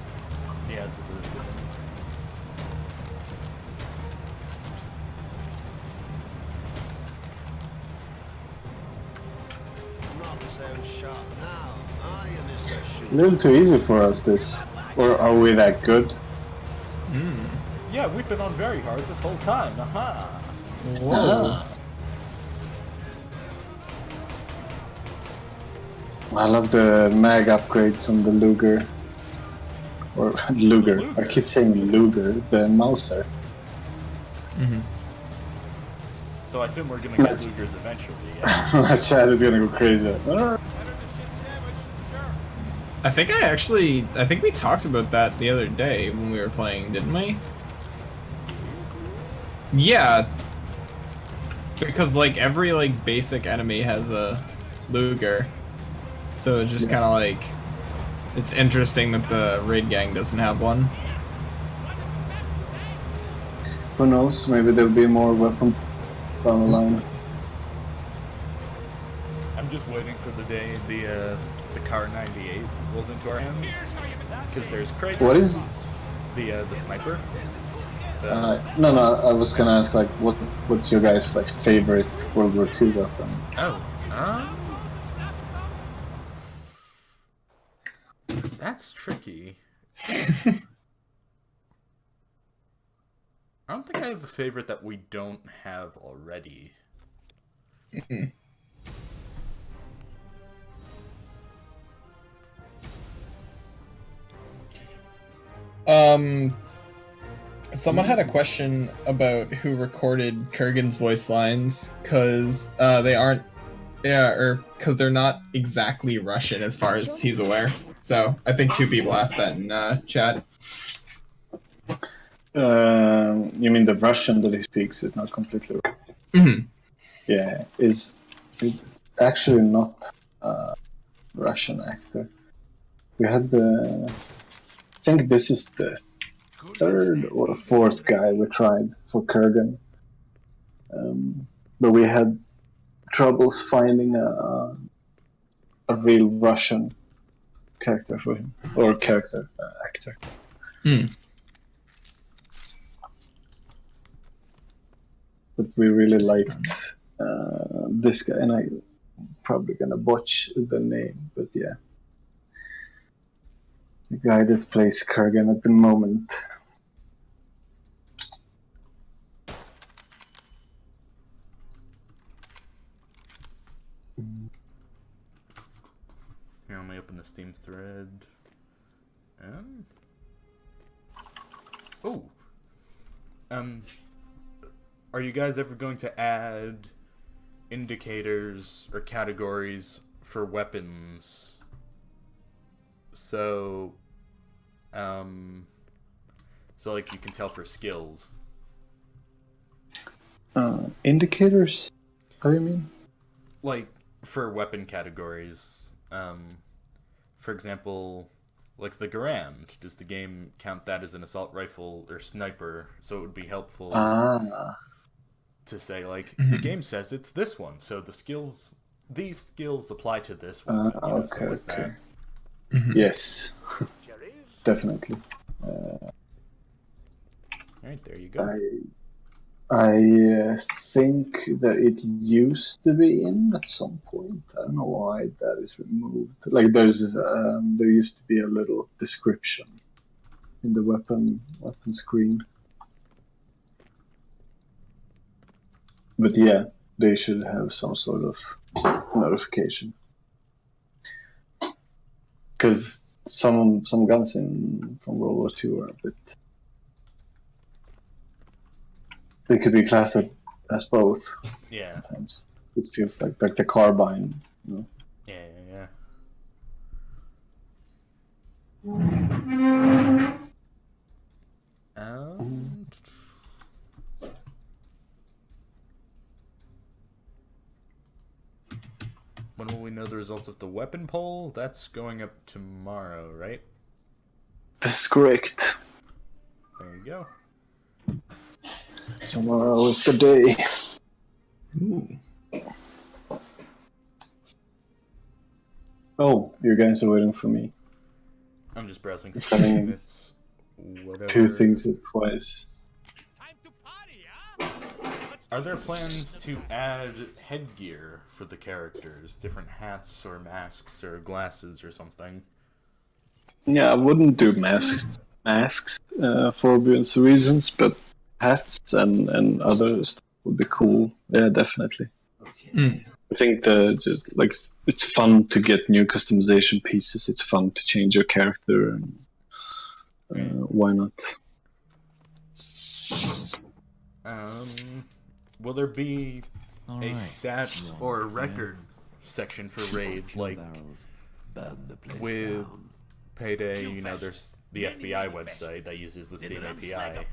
Not so sharp now, are you, Mr. It's a little too easy for us, this. Or are we that good? Yeah, we've been on very hard this whole time. Aha! Ah. I love the mag upgrades on the Luger. Or Luger. I keep saying Luger, the Mauser. So I assume we're gonna get Lugers eventually. Yeah. My chat is gonna go crazy. Better the shit sandwich. Sure. I think we talked about that the other day when we were playing, didn't we? Yeah. Because like every like basic enemy has a Luger. So it's just kind of like, it's interesting that the raid gang doesn't have one. Who knows? Maybe there'll be more weapon down the line. I'm just waiting for the day the Car 98 rolls into our hands, because there's crates. What is? The sniper? No, I was gonna ask like, what's your guys' like favorite World War II weapon? Oh, that's tricky. I don't think I have a favorite that we don't have already. Someone had a question about who recorded Kurgan's voice lines, because they aren't, because they're not exactly Russian as far as he's aware. So I think 2 people asked that in chat. You mean the Russian that he speaks is not completely? Yeah, it's actually not a Russian actor. We had I think this is the 3rd or 4th guy we tried for Kurgan, but we had troubles finding a real Russian character for him, or actor. But we really liked this guy, and I'm probably gonna botch the name, but yeah. The guy that plays Kurgan at the moment. Here, let me open the Steam thread. Oh. Are you guys ever going to add indicators or categories for weapons? So like you can tell for skills. Indicators? How do you mean? Like for weapon categories. For example, like the Garand. Does the game count that as an assault rifle or sniper? So it would be helpful to say like the game says it's this one, so these skills apply to this one. Okay. Yes, definitely. Alright, there you go. I think that it used to be in at some point. I don't know why that is removed. Like there used to be a little description in the weapon screen. But yeah, they should have some sort of notification. Because some guns in from World War II are a bit. They could be classed as both. Yeah. Sometimes it feels like the carbine. You know? Yeah. When will we know the results of the weapon poll? That's going up tomorrow, right? This is correct. There you go. Tomorrow is the day. Ooh. Oh, you guys are waiting for me. I'm just browsing. Coming It's whatever. 2 things at twice. Time to party, huh? Let's Are there plans to add headgear for the characters? Different hats or masks or glasses or something? Yeah, I wouldn't do masks for obvious reasons, but hats and other stuff would be cool. Yeah, definitely. Mm. I think just like it's fun to get new customization pieces. It's fun to change your character, and why not? Will there be a Alright. stats or a record section for raid like with Payday? You know, there's the FBI website that uses the Steam API.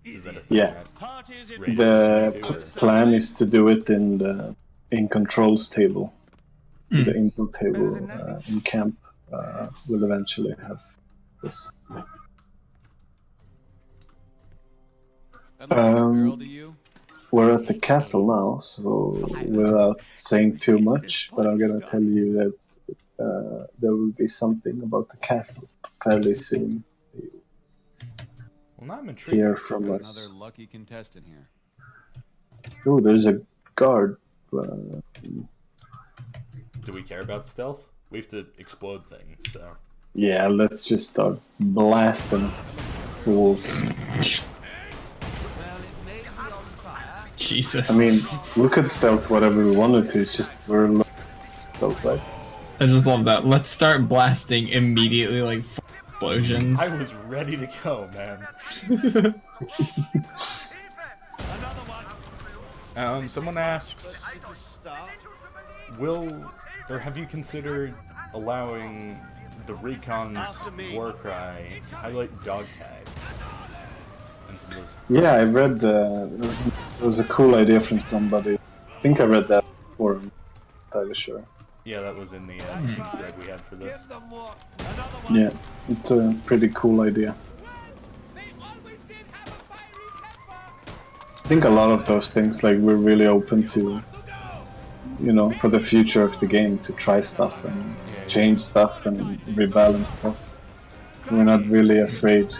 Is that a thing Yeah. that parties in Raid The is using too, or- plan is to do it in the controls table. So the info table in camp will eventually have this. Girl to you? We're at the castle now, so without saying too much, but I'm gonna tell you that there will be something about the castle fairly soon. Well, now I'm intrigued. Hear from Got us. another lucky contestant here. Oh, there's a guard. Do we care about stealth? We have to explode things, so. Yeah, let's just start blasting fools. Well, it may be on fire. Jesus. I mean, we could stealth whatever we wanted to. It's just we're low stealth, right? I just love that. Let's start blasting immediately, like explosions. I was ready to go, man. Someone asks, to start. have you considered allowing the Recon's war cry to highlight dog tags? And some of those. Yeah, I read. It was a cool idea from somebody. I think I read that before. I'm not entirely sure. Yeah, that was in the thread we had for this. Give them what? Another one. Yeah, it's a pretty cool idea. They always did have a fiery temper. I think a lot of those things, like we're really open to, you know, for the future of the game to try stuff and change stuff and rebalance stuff. We're not really afraid.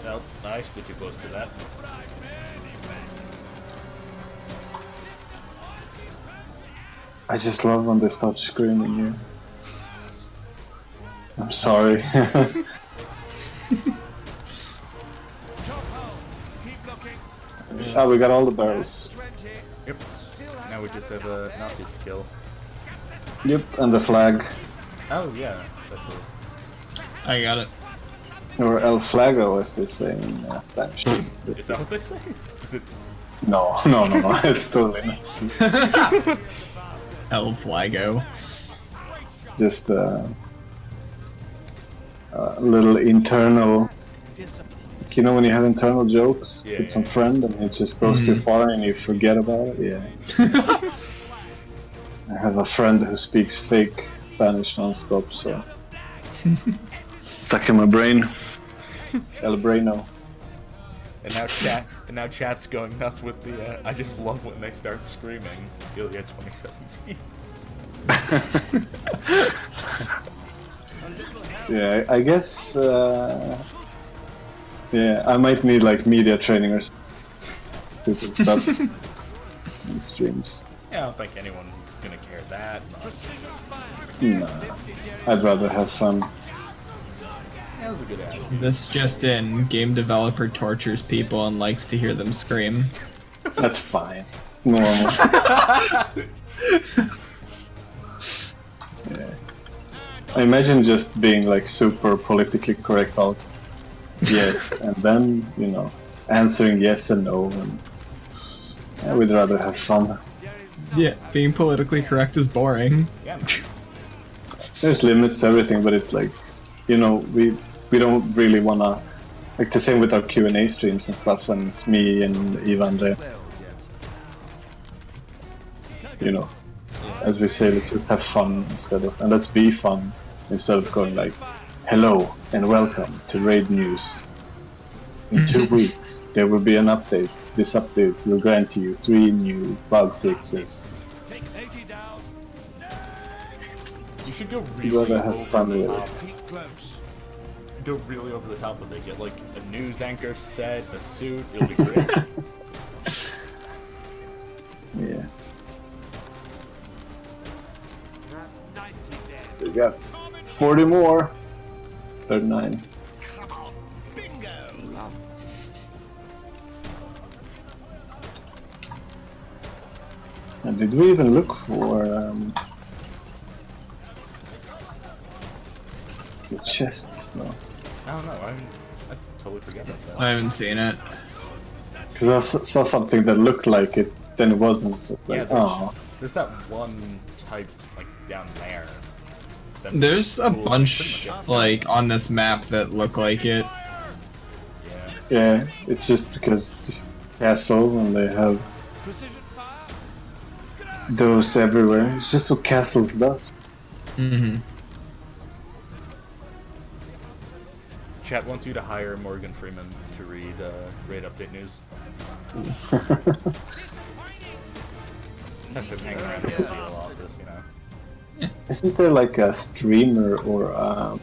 Oh, nice, too close to that. I just love when they start screaming here. I'm sorry. Oh, we got all the barrels. Yep. Now we just have Nazis to kill. Yep, and the flag. Oh, yeah. That's it. I got it. Or El Flago, as they say in Spanish. Is that what they say? Is it? No, it's totally not. El Flago. Just a little internal. You know when you have internal jokes Yeah, with some yeah. friend and it just goes too far and you forget about it? Yeah. I have a friend who speaks fake Spanish non-stop, so stuck in my brain. El Braino. And now chat's going nuts with the. I just love when they start screaming. Ilija 2017. Yeah, I guess. Yeah, I might need like media training or stupid stuff in streams. Yeah, I don't think anyone's gonna care that much. Nah, I'd rather have fun. That was a good attitude. This just in, game developer tortures people and likes to hear them scream. That's fine. normal. Yeah. I imagine just being like super politically correct all yes, and then, you know, answering yes and no, and I would rather have fun. Yeah, being politically correct is boring. Yeah. There's limits to everything, but it's like, you know, we don't really wanna, like the same with our Q&A streams and stuff, and it's me and Ivan there. You know, as we say, let's just have fun instead of, and let's be fun instead of going like, hello and welcome to Raid News. In 2 weeks, there will be an update. This update will grant you 3 new bug fixes. Take 80 down. You should go You really gotta have over fun the with top. it. Keep close. Go really over the top with it. Get like a news anchor set, a suit. It'll be great. Yeah. That's 90 dead. We got 40 more. 39. Come on. Bingo. And did we even look for the chests? No. I don't know. I totally forgot about that. I haven't seen it. Because I saw something that looked like it, then it wasn't. So Yeah, like, there's, oh. there's that one type like down there. That There's a cool, bunch pretty much like on this map that look like it. it. Yeah. Yeah, it's just because it's a castle and they have Precision fire. those everywhere. It's just what castles does. Mm-hmm. Chat wants you to hire Morgan Freeman to read Raid Update News. I've been hanging around the Steel office, you know. Isn't there like a streamer or a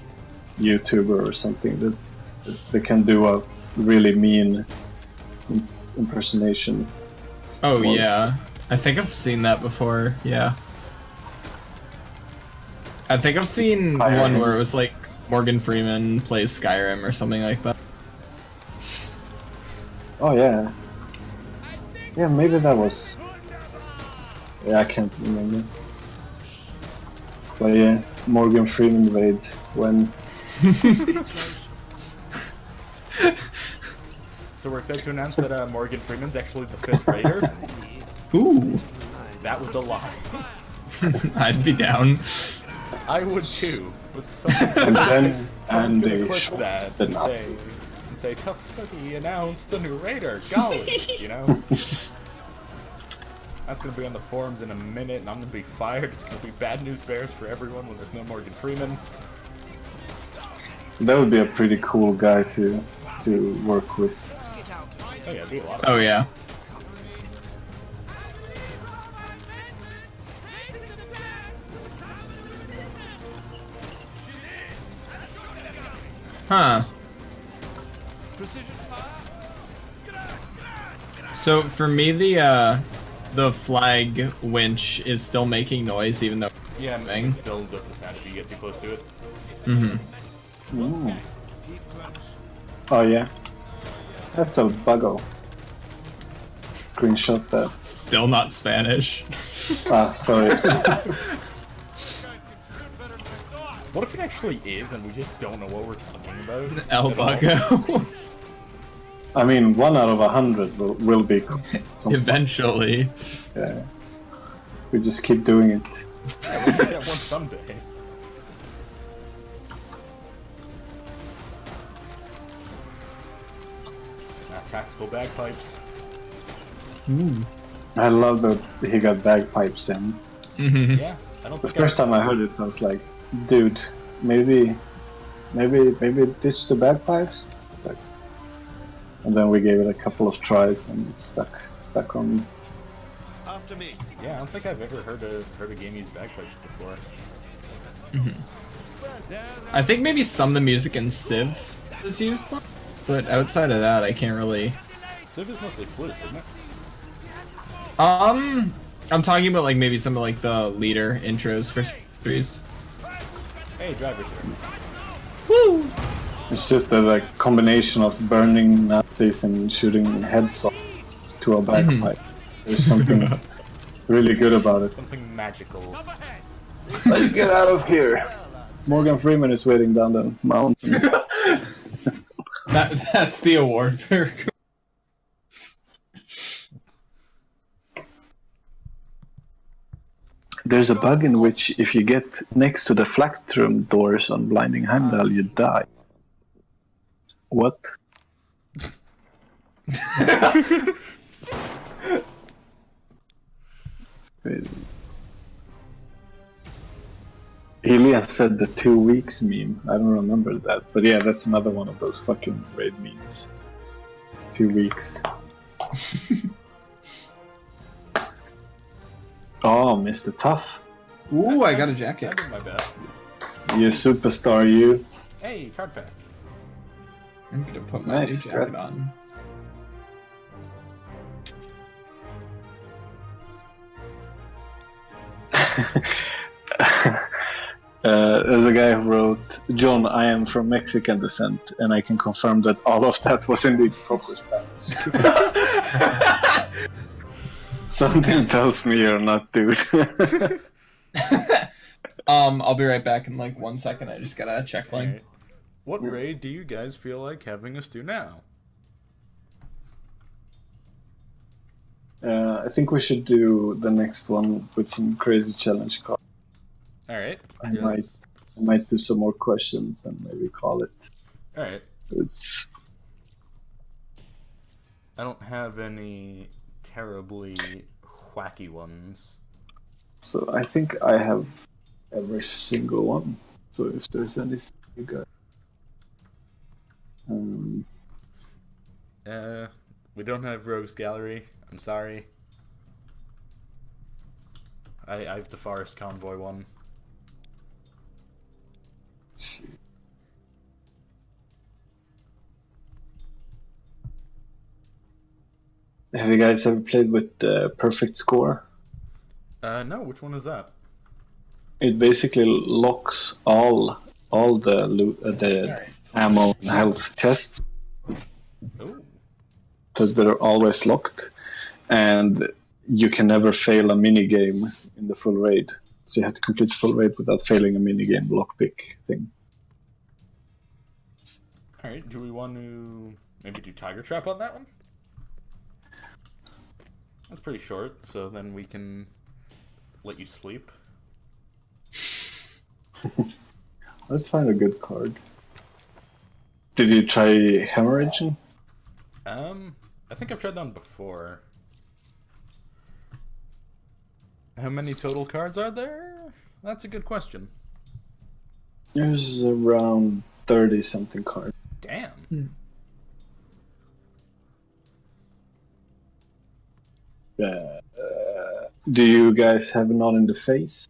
YouTuber or something that can do a really mean impersonation? Oh Well- yeah, I think I've seen that before. Yeah, I think I've seen Skyrim. one where it was like Morgan Freeman plays Skyrim or something like that. Oh yeah. Yeah, maybe that was. Yeah, I can't remember. But yeah, Morgan Freeman raid when. So we're excited to announce that Morgan Freeman's actually the 5th Raider. Ooh, That was a lie. I'd be down. I would too. But And then someone's gonna they click shot that the and Nazis. say, Tough Cookie announced the new Raider. Golly, you know? That's gonna be on the forums in a minute, and I'm gonna be fired. It's gonna be bad news bears for everyone when there's no Morgan Freeman. That would be a pretty cool guy to work with. Oh yeah, it'd be a lot of Oh yeah. Huh. Precision fire. So for me, the flag winch is still making noise, even though. Yeah, Thing. it's still just the sound if you get too close to it. Mm-hmm. Ooh. Keep close. Oh yeah, that's a buggo. Screenshot that. Still not Spanish. Ah, sorry. What if it actually is, and we just don't know what we're talking about? El at all? Bucko. I mean, 1 out of 100 will be. Eventually. Yeah. We just keep doing it. Yeah, we'll get one someday. Tactical bagpipes. Ooh. I love that he got bagpipes in. Mm-hmm. Yeah, I don't The think first time I heard it, I was like, dude, maybe ditch the bagpipes. Like, and then we gave it a couple of tries, and it stuck on me. After me. Yeah, I don't think I've ever heard a game use bagpipes before. I think maybe some of the music in Civ is used, but outside of that, I can't really. Civ is mostly flutes, isn't it? I'm talking about like maybe some of like the leader intros for series. Hey, driver's here. Woo! It's just a like combination of burning Nazis and shooting heads off to a bagpipe. There's something really good about it. Something magical. Up ahead. Let's get out of here. Morgan Freeman is waiting down the mountain. That's the award for. There's a bug in which if you get next to the flak room doors on Blinding Heimdall, you die. What? It's crazy. Ilija said the 2 weeks meme. I don't remember that. But yeah, that's another one of those fucking raid memes. 2 weeks. Oh, Mr. Tough. Ooh, I got a I jacket. did my best. You superstar, you. Hey, card pack. I'm gonna put my Nice, new jacket congrats. on. There's a guy who wrote, John, I am from Mexican descent, and I can confirm that all of that was indeed proper Spanish. Something tells me you're not, dude. I'll be right back in like 1 second. I just gotta check something. Alright. What raid do you guys feel like having us do now? I think we should do the next one with some crazy challenge cards. Alright. I might do some more questions and maybe call it. Alright. It's, I don't have any terribly wacky ones. so I think I have every single one. So if there's anything you got. We don't have Rogue's Gallery. I'm sorry. I have the Forest Convoy one. Have you guys ever played with Perfect Score? No, which one is that? It basically locks all the loot, the ammo and health chests, Oh. so they're always locked, and you can never fail a mini game in the full raid. So you have to complete the full raid without failing a mini game lockpick thing. Alright, do we want to maybe do Tiger Trap on that one? That's pretty short, so then we can let you sleep. Let's find a good card. Did you try hemorrhaging? I think I've tried that one before. How many total cards are there? That's a good question. There's around 30 something cards. Damn. Do you guys have Not in the Face?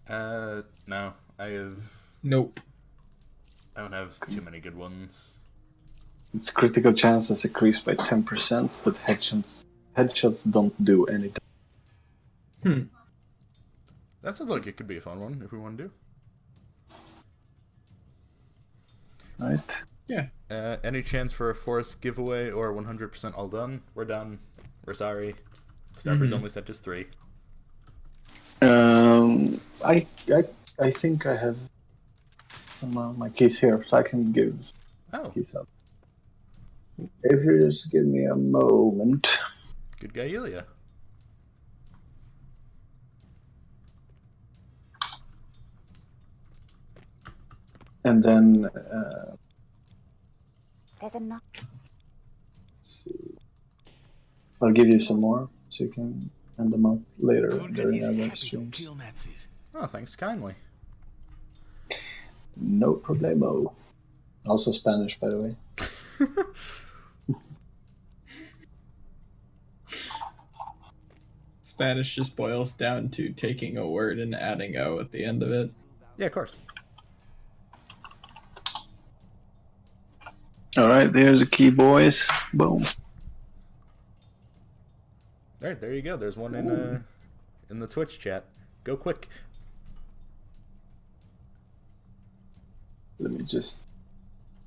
No. I Nope. don't have too many good ones. Its critical chances increase by 10%, but headshots don't do any damage. That sounds like it could be a fun one if we want to do. Right? Yeah. Any chance for a fourth giveaway or 100% all done? We're done. We're sorry. Starter's only set as 3. I think I have my keys here, so I can give Oh, keys out. If you just give me a moment. good guy, Ilija. And then There's enough. I'll give you some more so you can hand them out later Kurgan during is our happy live to streams. kill Nazis. Oh, thanks kindly. No problemo. Also Spanish, by the way. Spanish just boils down to taking a word and adding O at the end of it. Yeah, of course. Alright, there's a key, boys. Boom. Alright, there you go. There's one in the Twitch chat. Go quick. Let me just...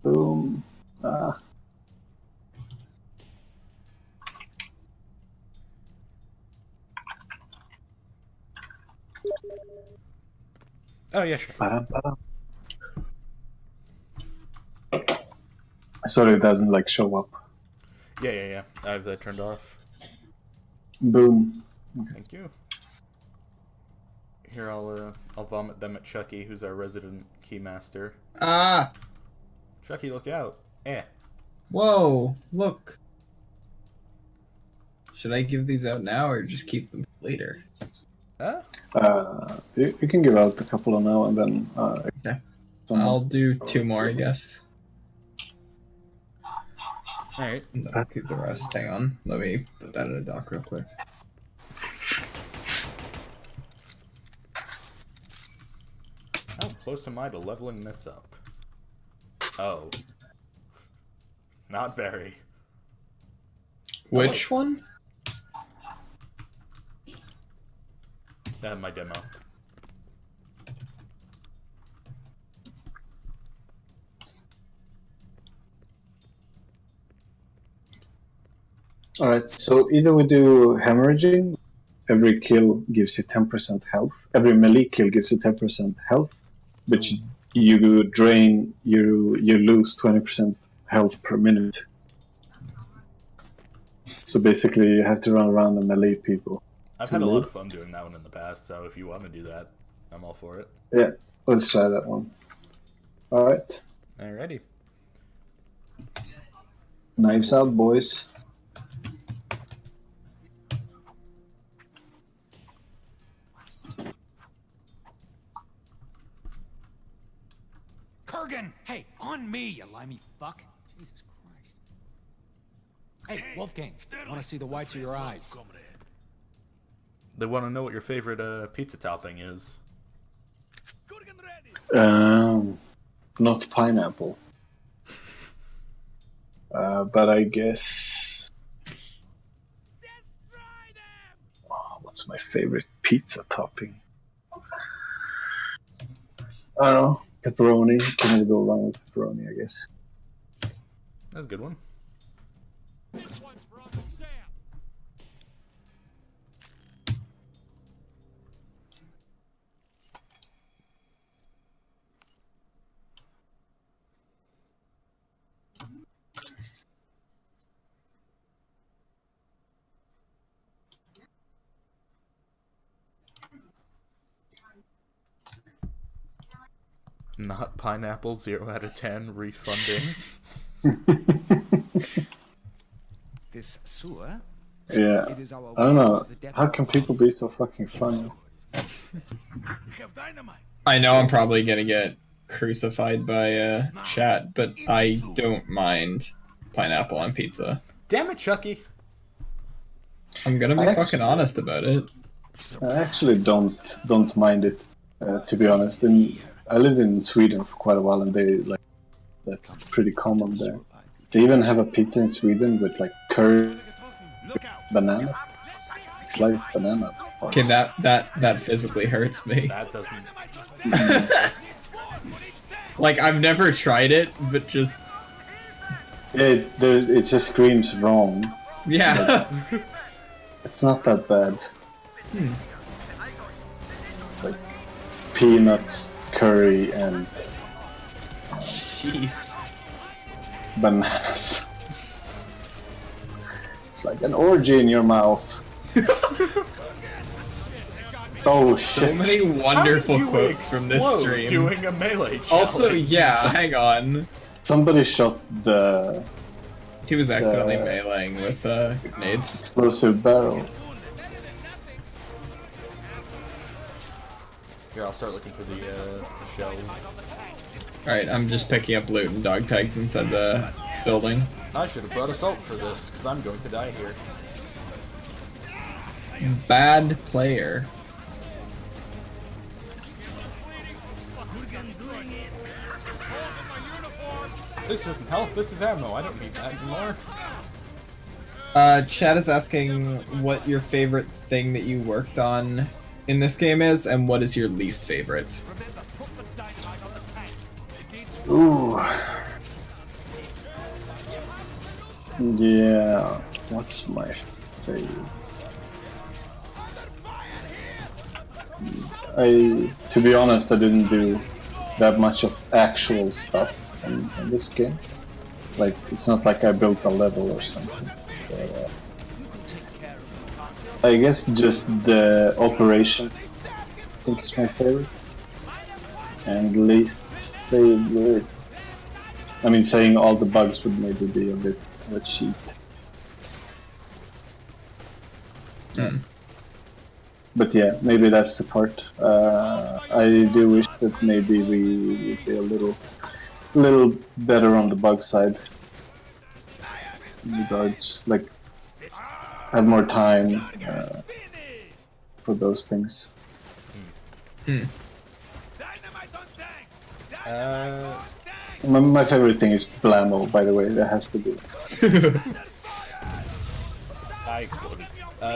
Boom. Oh yeah, sure. Ba-dum. Sorry, it doesn't like show up. Yeah. I have that turned off. Boom. Thank you. Here, I'll vomit them at Chucky, who's our resident keymaster. Ah! Chucky, look out! Whoa! Look. Should I give these out now or just keep them later? Huh? You can give out a couple of now and then. Okay. someone- I'll do 2 more, I guess. All right. And then I'll keep the rest. Hang on. Let me put that in a doc real quick. How close am I to leveling this up? Oh. Not very. Which one? My demo. Alright, so either we do hemorrhaging, every kill gives you 10% health. Every melee kill gives you 10% health, but you drain, you lose 20% health per minute. So basically, you have to run around and melee people. I've had a lot of fun doing that one in the past, so if you want to do that, I'm all for it. Yeah, let's try that one. Alright, Alrighty. knives out, boys. Kurgan! Hey, on me, you limey fuck! Jesus Christ. Hey, Wolfgang, wanna see the whites of your eyes? They want to know what your favorite pizza topping is. Not pineapple. But I guess... Oh, what's my favorite pizza topping? I don't know. Pepperoni. Can we go wrong with pepperoni, I guess. That's a good one. This one's for Uncle Sam. Not pineapple, 0 out of 10, refunding. This sewer? Yeah. It is our I don't way know. to the depth How of can the people be so fucking funny? I know I'm probably gonna get crucified by chat, but I don't mind pineapple on pizza. Damn it, Chucky! I'm gonna be I fucking actually- honest about it. I actually don't mind it, to be honest. And I lived in Sweden for quite a while, and that's pretty common there. They even have a pizza in Sweden with like curry, banana, sliced banana. Okay, that physically hurts me. That doesn't... Like, I've never tried it, but just... Yeah, it just screams wrong. Yeah. It's not that bad. It's like peanuts, curry, and Jeez. bananas. It's like an orgy in your mouth. Oh So shit. many wonderful How did you quotes from this explode stream. doing a melee challenge? Also, yeah, hang on. Somebody shot the He was accidentally meleeing with nades. explosive barrel. Here, I'll start looking for the shells. Alright, I'm just picking up loot and dog tags inside the building. I should have brought assault for this, because I'm going to die here. Bad player. This isn't health, this is ammo. I don't need that anymore. Chad is asking what your favorite thing that you worked on in this game is, and what is your least favorite? Ooh. Yeah. What's my favorite? To be honest, I didn't do that much of actual stuff in this game. Like, it's not like I built a level or something. So, I guess just the operation, I think, is my favorite. And least favorite, I mean, saying all the bugs would maybe be a bit of a cheat. But yeah, maybe that's the part. I do wish that maybe we would be a little better on the bug side. In regards, like, have more time for those things. My favorite thing is Blammo, by the way. That has to be. I exploded.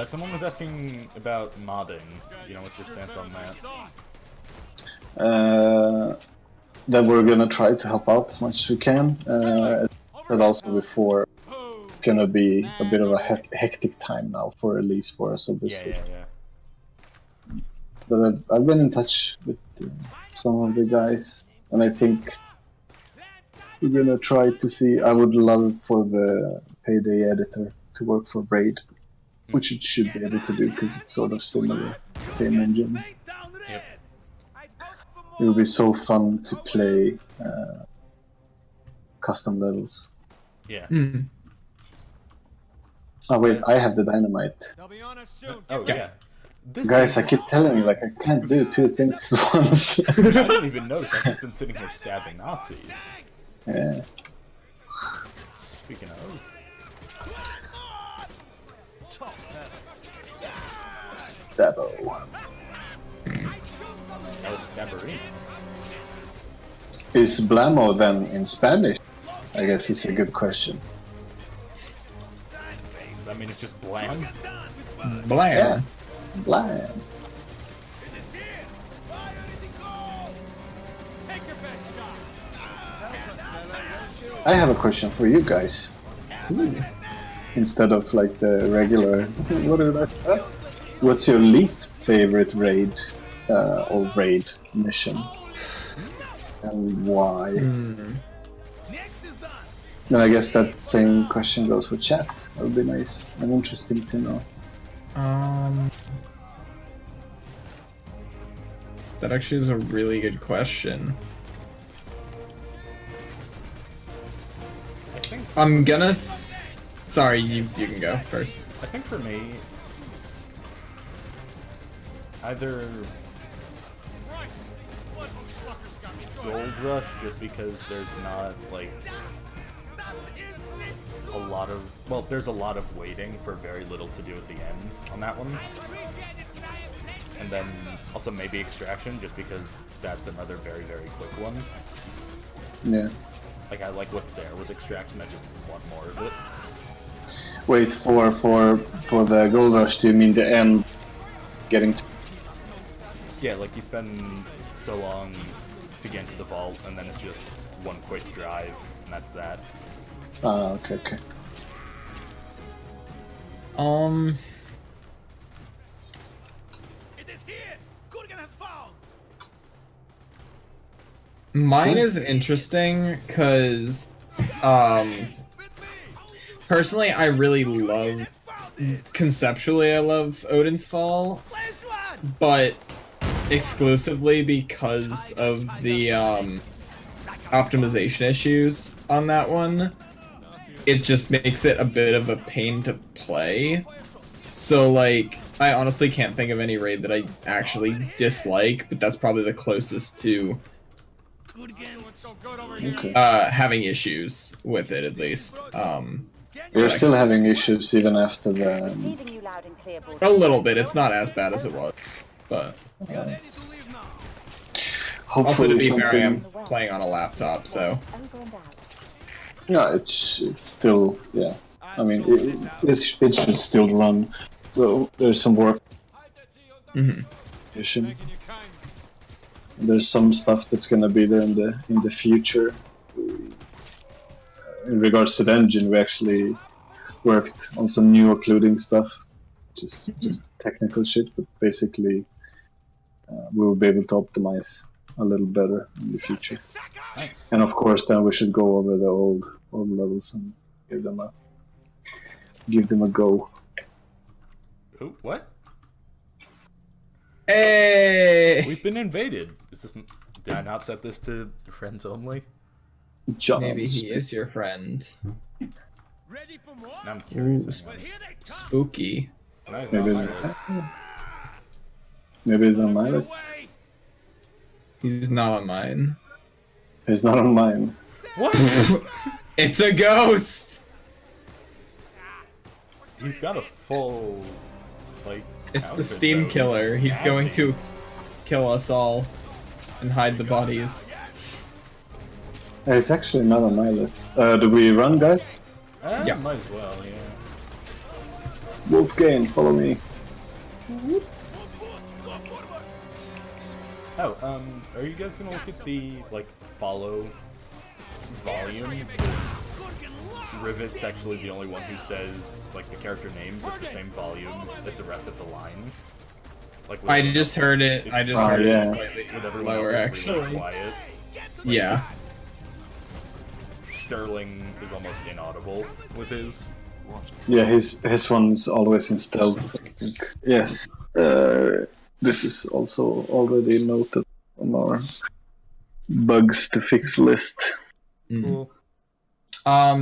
Someone was asking about modding. You know, what's your stance on that? That we're gonna try to help out as much as we can. As I said also before, it's gonna be a bit of a hectic time now for release for us, obviously. Yeah. But I've been in touch with some of the guys, and I think we're gonna try to see. I would love for the Payday editor to work for Raid, which it should be able to do because it's sort of similar, same engine. Yep. It would be so fun to play custom levels. Yeah. Oh wait, I have the dynamite. They'll be on us soon. Oh yeah. This Guys, I thing- keep telling you, like, I can't do two things at once. I didn't even notice. I've just been sitting here stabbing Nazis. Yeah. Speaking of, Stabbo. El Stabberino. Is Blammo then in Spanish? I guess it's a good question. Does that mean it's just bland? Blam. Yeah. Blam. I have a question for you guys. Instead of like the regular. What did I ask? What's your least favorite raid or raid mission? And why? Then I guess that same question goes for chat. That would be nice and interesting to know. That actually is a really good question. I think. I'm gonna. Sorry, you can go first. I think for me, either Gold Rush, just because there's not like a lot of there's a lot of waiting for very little to do at the end on that one, and then also maybe Extraction, just because that's another very quick one. Yeah. Like I like what's there with Extraction. I just want more of it. Wait, for the Gold Rush, do you mean the end? Getting to... Yeah, like you spend so long to get into the vault, and then it's just one quick drive, and that's that. Ah, okay. Mine is interesting because, personally, I really love, conceptually, I love Odin's Fall, but exclusively because of the, optimization issues on that one. It just makes it a bit of a pain to play. So, like, I honestly can't think of any raid that I actually dislike, but that's probably the closest to having issues with it, at least. We're still having issues even after the... Receiving you loud and clear, board. A little bit. It's not as bad as it was, but also, hopefully to be fair, I am something... playing on a laptop, so Over and out. Yeah, it's still... Yeah. I mean, it should still run. So there's some work. Mission. There's some stuff that's gonna be there in the future. In regards to the engine, we actually worked on some new occluding stuff, just technical shit. But basically, we will be able to optimize a little better in the future. Nice. And of course, then we should go over the old levels and give them a go. Ooh, what? Hey! We've been invaded. Did I not set this to friends only? Jobs. Maybe he is your friend. Ready for more? Now I'm curious. Ooh. Well, here they come. Spooky. That is Maybe, not my list. maybe it's on my Your list. way. He's not on mine. It's not on mine. What? It's a ghost! He's got a full, like. It's the outfit, steam though. killer. He's Snazzy. going to kill us all and hide the bodies. It's actually not on my list. Do we run, guys? Yeah. Might as well, yeah. Wolfgang, follow me. Oh, are you guys gonna look at the, like, follow volume? Because Rivet's actually the only one who says, like, the character names at the same volume as the rest of the line. Like, I just heard it. I just heard yeah. it slightly with everyone lower, else is really actually. quiet. Yeah. Sterling is almost inaudible with his. Yeah, his one's always in stealth, I think. Yes. This is also already noted on our bugs to fix list. Cool.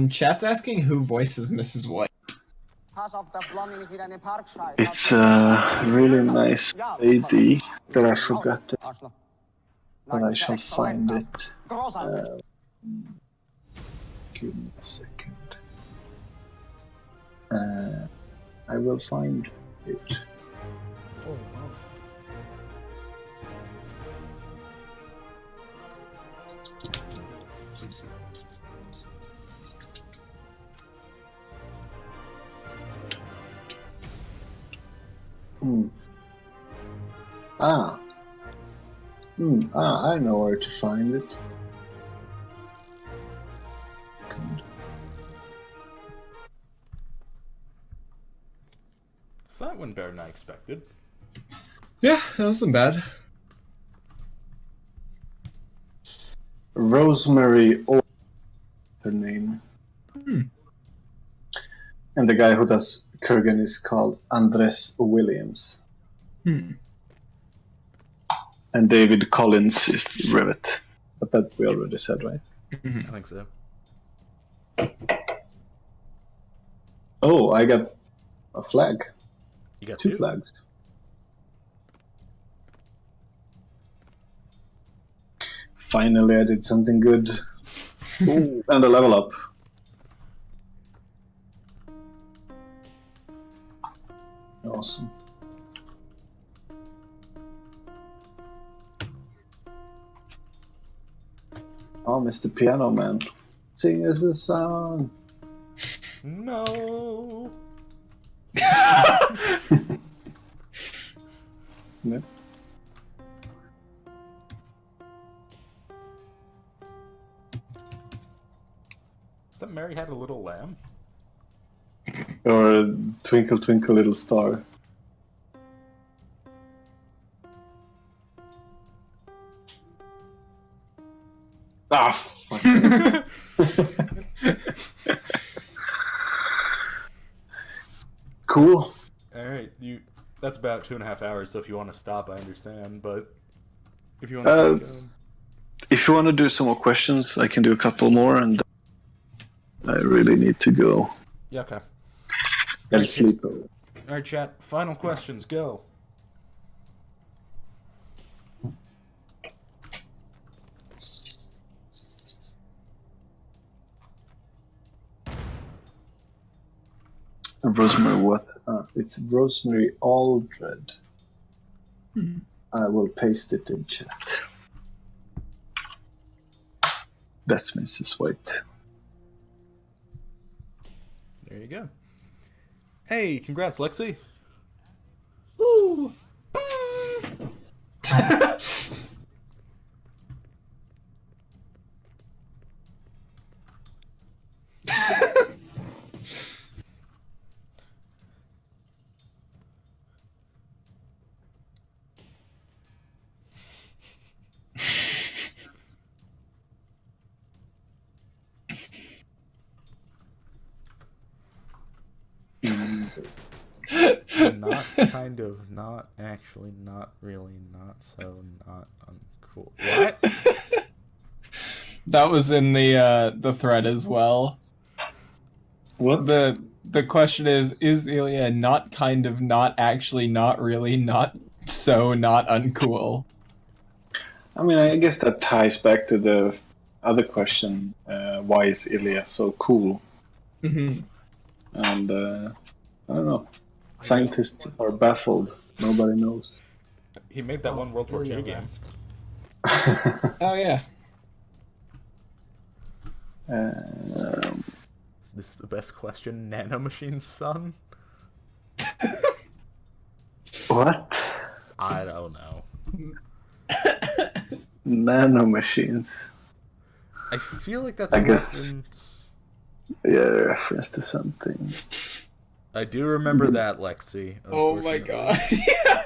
Chat's asking who voices Mrs. White. It's a really nice lady that I forgot, but I shall find it. Give me a second. I will find it. I know where to find it. So that went better than I expected. Yeah, that wasn't bad. Rosemary O. Her name. And the guy who does Kurgan is called Andres Williams. And David Collins is Rivet. But that we already said, right? I think so. Oh, I got a flag. You got Two flags. Finally, I did something good. Ooh, and a level up. Awesome. Oh, Mr. Piano Man. Sing us a song. No. Yeah. Is that Mary Had a Little Lamb? Or Twinkle Twinkle Little Star. Ah, fuck. Cool. Alright, that's about 2.5 hours, so if you want to stop, I understand, but if you want to If you want to do some more questions, I can do a couple more, and I really need to go Yeah, okay. and sleep. Alright, chat, final questions, go. Rosemary what? It's Rosemary Aldred. I will paste it in chat. That's Mrs. White. There you go. Hey, congrats, Lexi. Woo! Not kind of, not actually, not really, not so, not uncool. What? That was in the thread as well. What? The question is Ilya not kind of, not actually, not really, not so, not uncool? I mean, I guess that ties back to the other question: why is Ilya so cool? Mm-hmm. And I don't know. Scientists are baffled. Nobody knows. He made that one World War II game. Oh yeah. This is the best question. Nanomachines, son? What? I don't know. Nanomachines. I feel like that's I a guess- reference. Yeah, reference to something. I do remember that, Lexi. Oh my unfortunately. god.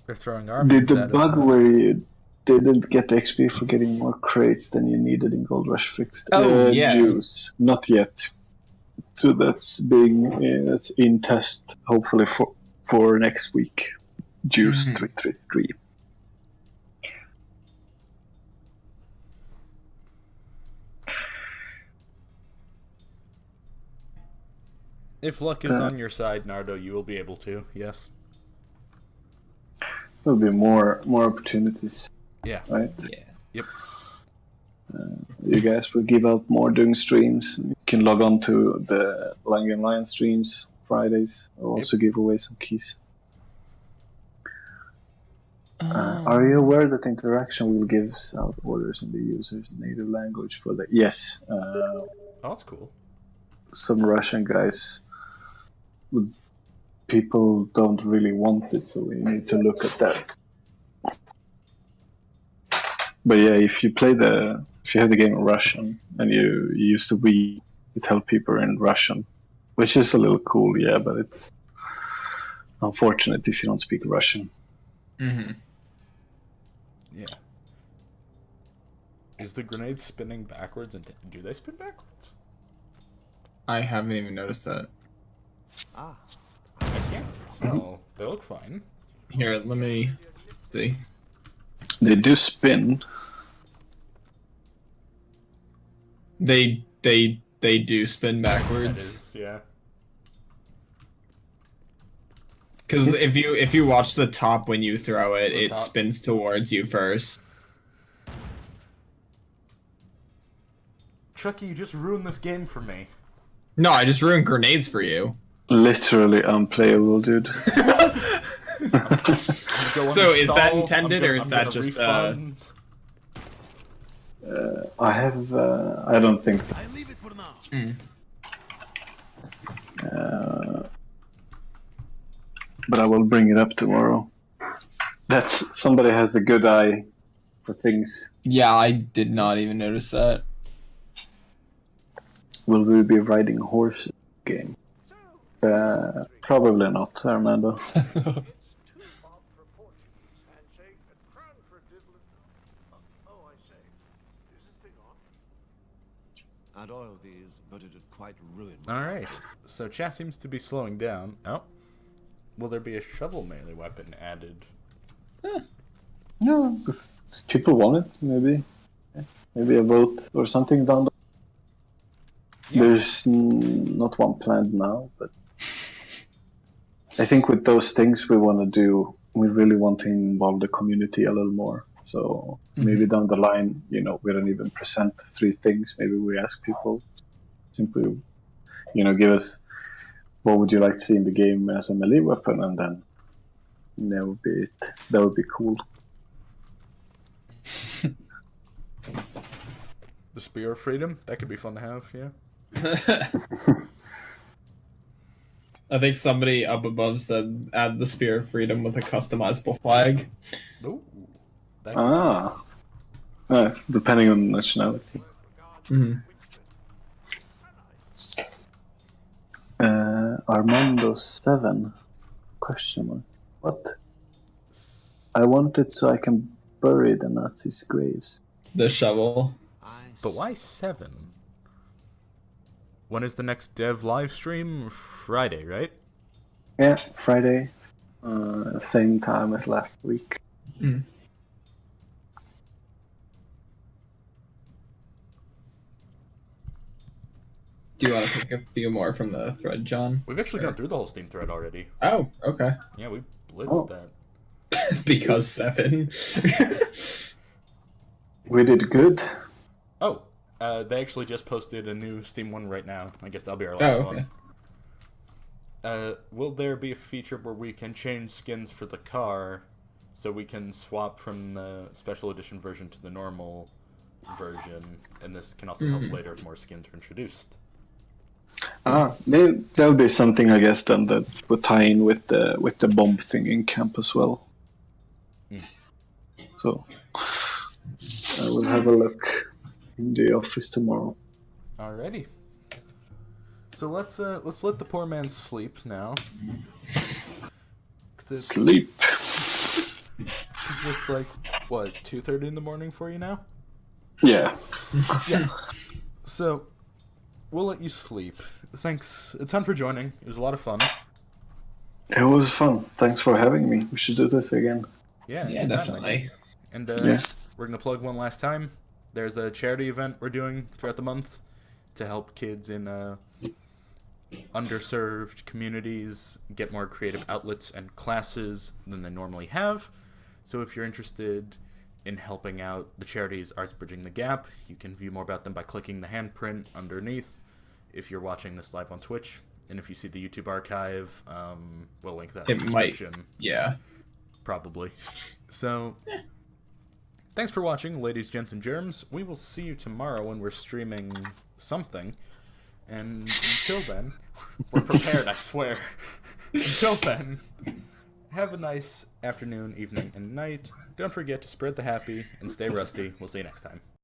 They're throwing arms Did the at us bug now. where you didn't get XP for getting more crates than you needed in Gold Rush fixed? Oh, yeah. Juice. Not yet. So that's that's in test, hopefully for next week. Juice 333. If luck is on your side, Nardo, you will be able to. Yes. There'll be more opportunities, Yeah. right? Yeah. Yep. You guys will give out more during streams. You can log on to the Langan Lion streams Fridays. I'll also give away some keys. Are you aware that interaction will give out orders in the user's native language for the... Yes. Oh, that's cool. Some Russian guys... People don't really want it, so we need to look at that. But yeah, if you have the game in Russian and you use the Wii, you tell people in Russian, which is a little cool, yeah, but it's unfortunate if you don't speak Russian. Mm-hmm. Yeah. Is the grenade spinning backwards, and do they spin backwards? I haven't even noticed that. Ah, I can't tell. They look fine. Here, let me see. They do spin. They do spin That backwards. is, yeah. Because if you watch the top when you throw it, The it top. spins towards you first. Chucky, you just ruined this game for me. No, I just ruined grenades for you. Literally unplayable, dude. So is that intended, or is that just refund. I have. I don't think. I leave it for now. But I will bring it up tomorrow. That's somebody has a good eye for things. Yeah, I did not even notice that. Will we be riding horses game? Probably not, Armando. and oil these, but it'd quite ruin me. Alright, so chat seems to be slowing down. Oh. Will there be a shovel melee weapon added? No, if people want it, maybe. Maybe a vote or something down there. Yeah. There's not one planned now, but I think with those things we really want to involve the community a little more. So maybe down the line, we don't even present 3 things. Maybe we ask people simply, give us what would you like to see in the game as a melee weapon, and then that would be it. That would be cool. The Spear of Freedom? That could be fun to have, yeah. I think somebody up above said add the Spear of Freedom with a customizable flag. Ooh. That could Depending on nationality. Mm-hmm. Armando 7? Question mark. What? I want it so I can bury the Nazis' graves. The shovel. But why 7? when is the next dev live stream? Friday, right? Yeah, Friday, same time as last week. Mm. Do you want to take a few more from the thread, John? We've actually gone through the whole Steam thread already. Oh, okay. Yeah, we blitzed Oh. that. Because 7. We did good. Oh, they actually just posted a new Steam one right now. I guess that'll be our last Oh, okay. one. Will there be a feature where we can change skins for the car so we can swap from the special edition version to the normal version? And this can also help later if more skins are introduced. There'll be something, I guess, then that would tie in with the bomb thing in camp as well. So I will have a look in the office tomorrow. Alrighty. So let's let the poor man sleep now. 'Cause Sleep. it's like what, 2:30 in the morning for you now? Yeah. So we'll let you sleep. Thanks a ton for joining. It was a lot of fun. It was fun. Thanks for having me. We should do this again. Yeah, Yeah, anytime. definitely. And Yeah. we're gonna plug one last time. There's a charity event we're doing throughout the month to help kids in underserved communities get more creative outlets and classes than they normally have. So if you're interested in helping out the charities Arts Bridging the Gap, you can view more about them by clicking the handprint underneath if you're watching this live on Twitch. And if you see the YouTube archive, we'll link that in the It might. description. Yeah. Probably. So, thanks for watching, ladies, gents, and germs. We will see you tomorrow when we're streaming something. And until then, we're prepared, I swear. Until then, have a nice afternoon, evening, and night. Don't forget to spread the happy and stay rusty. We'll see you next time.